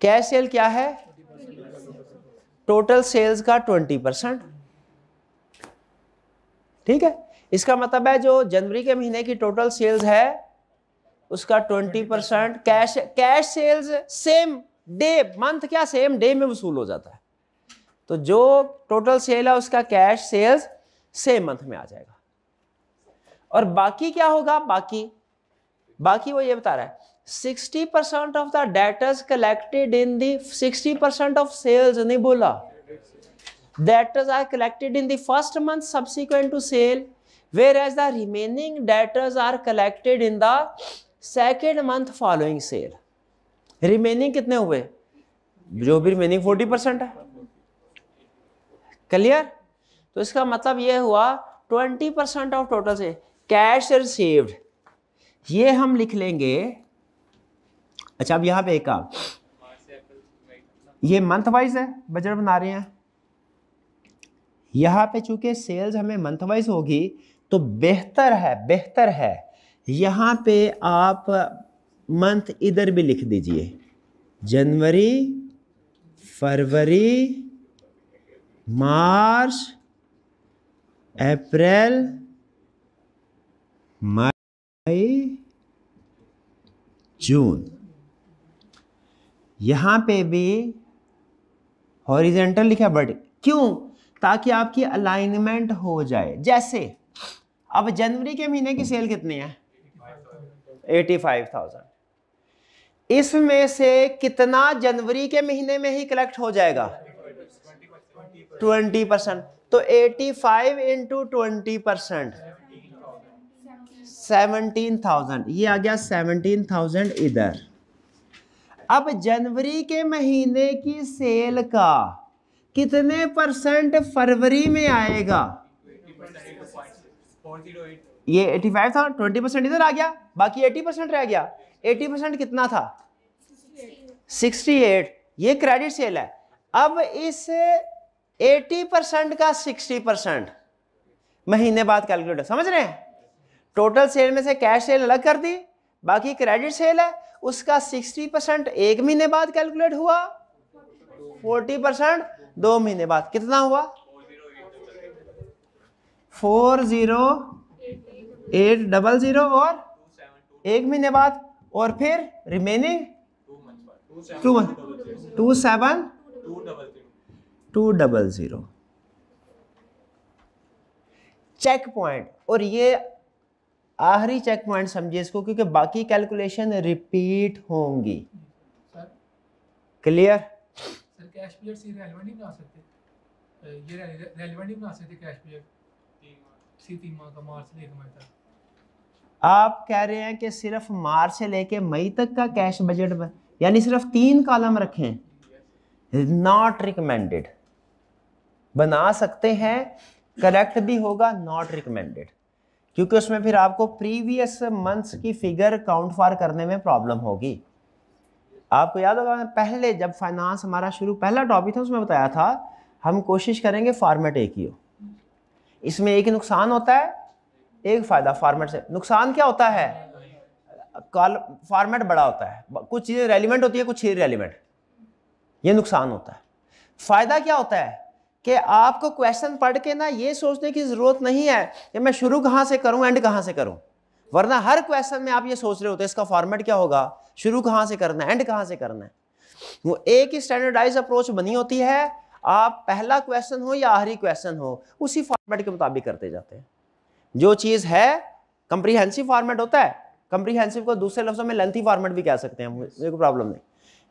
Cash sale क्या है? टोटल सेल्स का 20%। ठीक है, इसका मतलब है जो जनवरी के महीने की टोटल सेल्स है उसका 20% cash sales same day month, क्या सेम डे में वसूल हो जाता है। तो जो टोटल सेल है उसका कैश सेल्स सेम मंथ में आ जाएगा। और बाकी क्या होगा? बाकी वो ये बता रहा है 60% of the debtors collected in the 60% of sales नहीं बोला, debtors are collected in the first month subsequent to sale, whereas the remaining debtors are collected in the second month following sale. Remaining कितने हुए? जो भी remaining 40% है। Clear? तो इसका मतलब ये हुआ 20% ऑफ टोटल से कैश रिसीव्ड, ये हम लिख लेंगे। अच्छा अब यहां पे एक काम, ये मंथ वाइज है, बजट बना रहे हैं। यहां पे चूंकि सेल्स हमें मंथ वाइज होगी तो बेहतर है यहां पे आप मंथ इधर भी लिख दीजिए, जनवरी, फरवरी, मार्च, अप्रैल, मई, जून। यहां पे भी हॉरिजेंटल लिखा बट क्यों? ताकि आपकी अलाइनमेंट हो जाए। जैसे अब जनवरी के महीने की सेल कितनी है? 85,000। इसमें से कितना जनवरी के महीने में ही कलेक्ट हो जाएगा? 20%। तो 85 इंटू 20% 17,000, ये आ गया 17,000 इधर। अब जनवरी के महीने की सेल का कितने परसेंट फरवरी में आएगा? ये 85 था, 20% इधर आ गया, बाकी 80% रह गया। 80% कितना था? 68। ये क्रेडिट सेल है। अब इस 80% का 60% महीने बाद कैलकुलेट, समझ रहे हैं? टोटल सेल में से कैश सेल अलग कर दी, बाकी क्रेडिट सेल है, उसका 60% एक महीने बाद कैलकुलेट हुआ, 40% 2 महीने बाद। कितना हुआ? 40800 और एक महीने बाद, और फिर रिमेनिंग 27200 चेक पॉइंट। और ये आखिरी चेक पॉइंट समझिए इसको, क्योंकि बाकी कैलकुलेशन रिपीट होंगी। Sir clear? Sir cash period सी रेलेवेंट नहीं बना सकते, ये रेलेवेंट नहीं बना सकते कैश पीरियड सी 3 माह का, मार्च से लेकर मई तक। आप कह रहे हैं कि सिर्फ मार्च से लेके मई तक का कैश बजट, यानी सिर्फ 3 कॉलम रखें? Not recommended. बना सकते हैं, करेक्ट भी होगा, नॉट रिकमेंडेड, क्योंकि उसमें फिर आपको प्रीवियस मंथ्स की फिगर काउंट फॉर करने में प्रॉब्लम होगी। आपको याद होगा पहले जब फाइनेंस हमारा शुरू पहला टॉपिक था उसमें बताया था हम कोशिश करेंगे फॉर्मेट एक ही हो। इसमें एक नुकसान होता है, एक फायदा फॉर्मेट से। नुकसान क्या होता है? फॉर्मेट बड़ा होता है, कुछ चीजें रेलिवेंट होती है, कुछ इररेलेवेंट, ये नुकसान होता है। फायदा क्या होता है कि आपको क्वेश्चन पढ़ के ना ये सोचने की जरूरत नहीं है कि मैं शुरू कहां से करूं, एंड कहां से करूं, वरना हर क्वेश्चन में आप ये सोच रहे होते हैं इसका फॉर्मेट क्या होगा, शुरू कहां से करना है, एंड कहां से करना है। वो एक ही स्टैंडर्डाइज अप्रोच बनी होती है, आप पहला क्वेश्चन हो या आखिरी क्वेश्चन हो उसी फॉर्मेट के मुताबिक करते जाते हैं। जो चीज है कंप्रीहेंसिव फॉर्मेट होता है, कंप्रीहेंसिव को दूसरे लफ्जों में लेंथी फॉर्मेट भी कह सकते हैं, मुझे कोई प्रॉब्लम नहीं,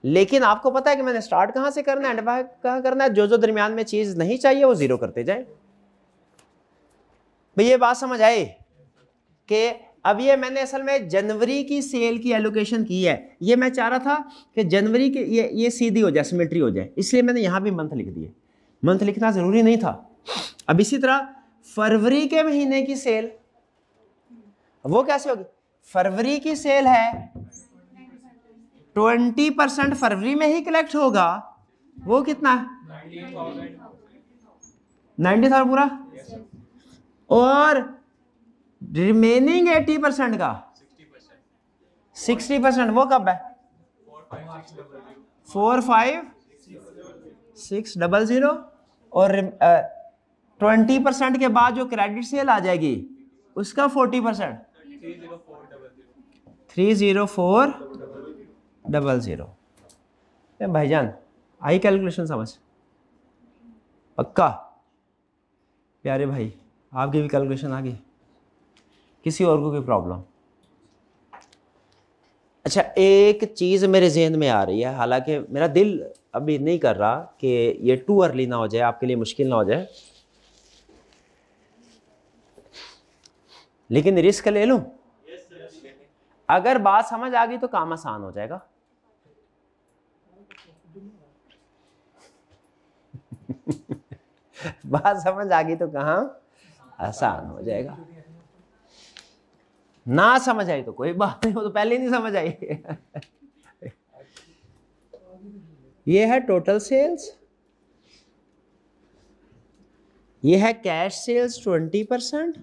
लेकिन आपको पता है कि मैंने स्टार्ट कहां से करना है, एंड कहां करना है। जो जो दरमियान में चीज नहीं चाहिए वो जीरो करते जाए। भाई ये बात समझ आए कि अब ये मैंने असल में जनवरी की सेल की एलोकेशन की है, ये मैं चाह रहा था कि जनवरी के ये सीधी हो जाए, सिमेट्री हो जाए, इसलिए मैंने यहां भी मंथ लिख दिए। मंथ लिखना जरूरी नहीं था। अब इसी तरह फरवरी के महीने की सेल, वो कैसे होगी? फरवरी की सेल है 20% फरवरी में ही कलेक्ट होगा, वो कितना? 90,000 पूरा। और रिमेनिंग 80% का 60% वो कब है? 45600। और 20% के बाद जो क्रेडिट सेल आ जाएगी उसका 40%, 30400। भाईजान आई कैलकुलेशन समझ? पक्का? प्यारे भाई आपकी भी कैलकुलेशन आ गई? किसी और को कोई प्रॉब्लम? अच्छा एक चीज़ मेरे जहन में आ रही है, हालांकि मेरा दिल अभी नहीं कर रहा कि ये टू अर्ली ना हो जाए, आपके लिए मुश्किल ना हो जाए, लेकिन रिस्क ले लूं। अगर बात समझ आ गई तो काम आसान हो जाएगा। बात समझ आ गई तो काम आसान हो जाएगा, ना समझ आई तो कोई बात नहीं, वो तो पहले ही नहीं समझ आई। ये है टोटल सेल्स, ये है कैश सेल्स 20%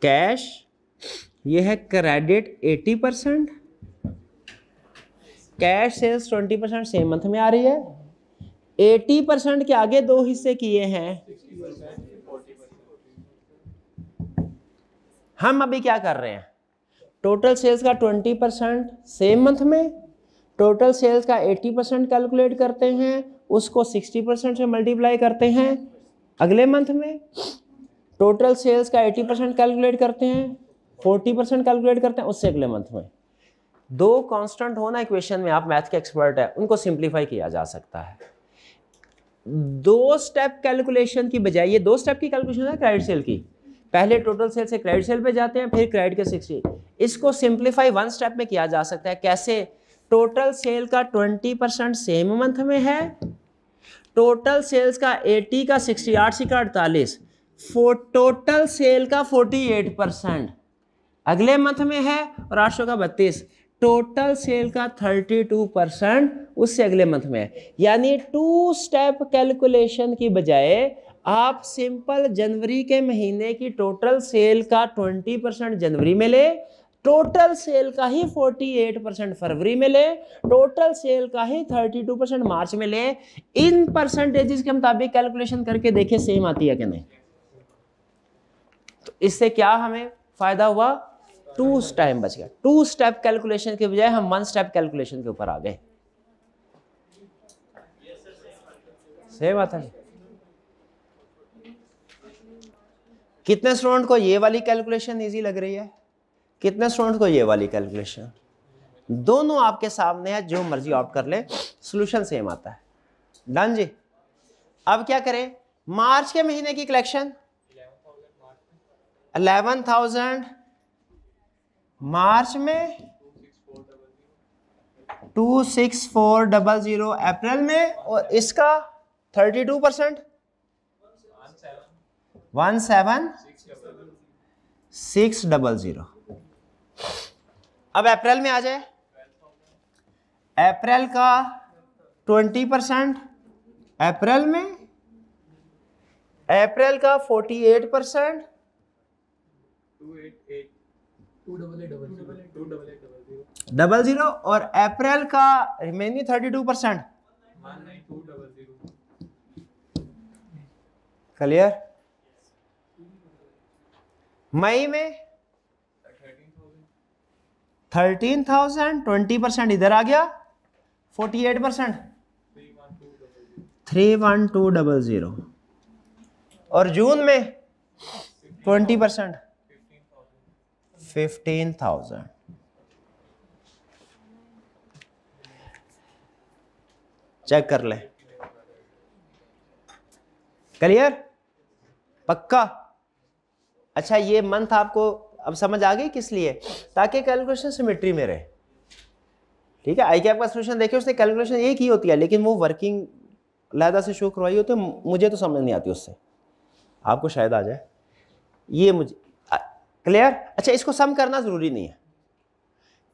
कैश, ये है credit 80%। Cash sales 20% same month में आ रही है, 80% के आगे दो हिस्से किए हैं। हम अभी क्या कर रहे हैं, टोटल सेल्स का 20% सेम मंथ में, टोटल सेल्स का 80% कैलकुलेट करते हैं, उसको 60% से मल्टीप्लाई करते हैं अगले मंथ में, टोटल सेल्स का 80% कैलकुलेट करते हैं, 40% कैलकुलेट करते हैं उससे अगले मंथ में। दो कांस्टेंट होना इक्वेशन में, आप मैथ के एक्सपर्ट है, उनको सिंप्लीफाई किया जा सकता है। दो स्टेप कैलकुलेशन की बजाय, ये दो स्टेप की कैलकुलेशन है क्रेडिट सेल की, पहले टोटल सेल से क्रेडिट सेल पे जाते हैं, फिर क्रेडिट के 60, इसको सिंप्लीफाई वन स्टेप में किया जा सकता है। कैसे? टोटल सेल का 20% सेम मंथ में है, टोटल सेल्स का 80 का 60, 8 का 48, टोटल सेल का 48% अगले मंथ में है, और 800 का 32, टोटल सेल का 32% उससे अगले मंथ में है। यानी टू स्टेप कैलकुलेशन की बजाय आप सिंपल जनवरी के महीने की टोटल सेल का 20% जनवरी में ले, टोटल सेल का ही 48% फरवरी में ले, टोटल सेल का ही 32% मार्च में ले। इन परसेंटेजेस के मुताबिक कैलकुलेशन करके देखिए सेम आती है कि नहीं। तो इससे क्या हमें फायदा हुआ? टू स्टेप बच गया। टू स्टेप कैलकुलेशन के बजाय हम वन स्टेप कैलकुलेशन के ऊपर आ गए। सही बात है। कितने स्टूडेंट को ये वाली कैलकुलेशन इजी लग रही है, कितने स्टूडेंट को ये वाली कैलकुलेशन? दोनों आपके सामने है, जो मर्जी ऑप्ट कर ले, सॉल्यूशन सेम आता है। डन जी। अब क्या करें, मार्च के महीने की कलेक्शन 11,000 मार्च में, 26400 अप्रैल में, और इसका 32% 17600। अब अप्रैल में आ जाए, अप्रैल का 20%, अप्रैल में अप्रैल का 48%, 00, और अप्रैल का रिमेनिंग 32%। क्लियर? मई में 13,000, 20% इधर आ गया, 48%, 31200, और जून में 20%, 15,000। चेक कर ले। क्लियर? पक्का? अच्छा, ये मंथ आपको अब समझ आ गई किस लिए? ताकि कैलकुलेशन सिमेट्री में रहे। ठीक है, आई कैप का सॉल्यूशन देखिए, उसने कैलकुलेशन एक ही होती है, लेकिन वो वर्किंग लहदा से शो करवाई होती है, मुझे तो समझ नहीं आती उससे, आपको शायद आ जाए। ये मुझे क्लियर? अच्छा, इसको सम करना जरूरी नहीं है,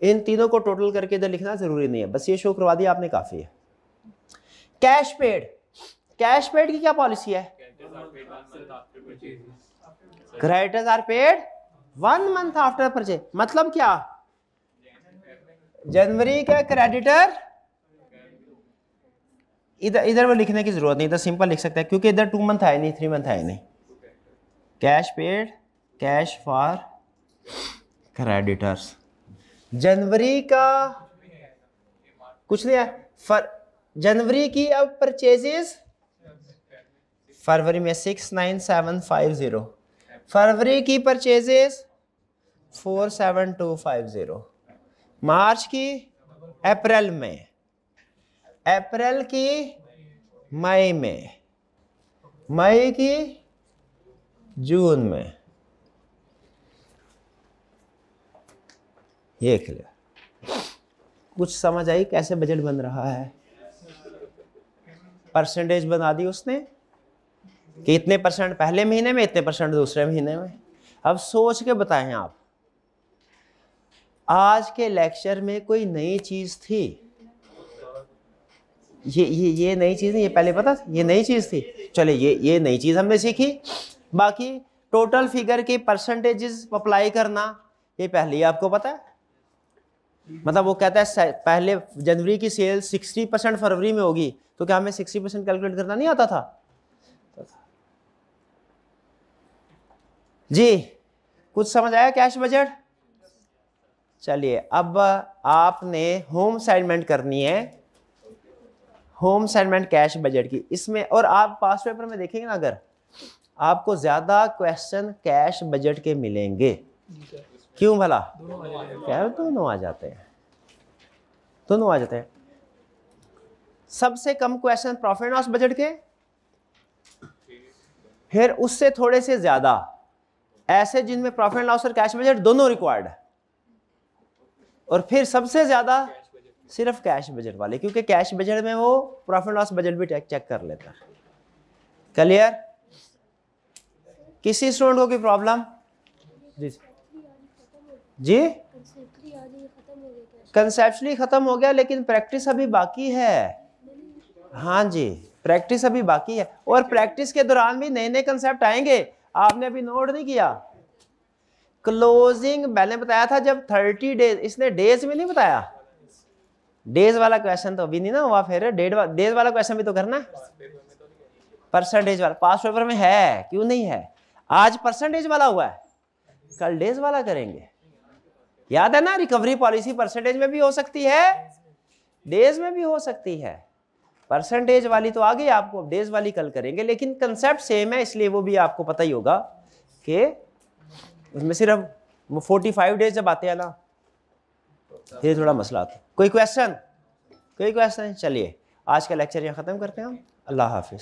इन तीनों को टोटल करके इधर लिखना जरूरी नहीं है, बस ये शो करवा दिया आपने, काफी है। कैश पेड, कैश पेड की क्या पॉलिसी है? Creditors are paid 1 month after purchase. मतलब क्या? जनवरी का क्रेडिटर, इधर वो लिखने की जरूरत नहीं, इधर सिंपल लिख सकते हैं, क्योंकि इधर 2 मंथ है नहीं, 3 मंथ है नहीं। Cash paid, cash for creditors. जनवरी का कुछ नहीं है, जनवरी की अब परचेजेस, फरवरी में 69750, फरवरी की परचेजेस 47250, मार्च की अप्रैल में, अप्रैल की मई में, मई की जून में। ये क्लियर? कुछ समझ आई कैसे बजट बन रहा है? परसेंटेज बना दी उसने कि इतने परसेंट पहले महीने में, इतने परसेंट दूसरे महीने में। अब सोच के बताएं आप, आज के लेक्चर में कोई नई चीज थी? ये नई चीज नहीं, ये पहले पता था, ये नई चीज थी। चले, ये नई चीज हमने सीखी। बाकी टोटल फिगर के परसेंटेजेस अप्लाई करना, ये पहले ही आपको पता है। मतलब वो कहता है पहले जनवरी की सेल 60% फरवरी में होगी, तो क्या हमें 60% कैलकुलेट करना नहीं आता था? जी, कुछ समझ आया कैश बजट? चलिए, अब आपने होम असाइनमेंट करनी है, होम असाइनमेंट कैश बजट की। इसमें और आप पास पेपर में देखेंगे ना, अगर आपको ज्यादा क्वेश्चन कैश बजट के मिलेंगे। क्यों भला? क्या दोनों आ जाते हैं, दोनों आ जाते हैं। सबसे कम क्वेश्चन प्रॉफिट लॉस बजट के, फिर उससे थोड़े से ज्यादा ऐसे जिनमें प्रॉफिट लॉस और कैश बजट दोनों रिक्वायर्ड है, और फिर सबसे ज्यादा सिर्फ कैश बजट वाले, क्योंकि कैश बजट में वो प्रॉफिट लॉस बजट भी चेक कर लेता है। क्लियर? किसी स्टूडेंट को कोई प्रॉब्लम? जी, कंसेप्चुअली खत्म हो गया, लेकिन प्रैक्टिस अभी बाकी है। हाँ जी, प्रैक्टिस अभी बाकी है, और प्रैक्टिस के दौरान भी नए नए कंसेप्ट आएंगे। आपने अभी नोट नहीं किया? क्लोजिंग मैंने बताया था जब 30 डेज, इसने डेज में नहीं बताया। डेज वाला क्वेश्चन तो अभी नहीं ना हुआ, फिर डेज वाला क्वेश्चन भी तो करना है। परसेंटेज वाला पास पेपर में है, क्यों नहीं है? आज परसेंटेज वाला हुआ है, कल डेज वाला करेंगे। याद है ना, रिकवरी पॉलिसी परसेंटेज में भी हो सकती है, डेज में भी हो सकती है। परसेंटेज वाली तो आ गई आपको, डेज वाली कल करेंगे, लेकिन कंसेप्ट सेम है, इसलिए वो भी आपको पता ही होगा कि उसमें सिर्फ वो 45 डेज जब आते हैं ना, ये थोड़ा मसला आता है। कोई क्वेश्चन? चलिए आज का लेक्चर यहाँ ख़त्म करते हैं हम। अल्लाह हाफिज़।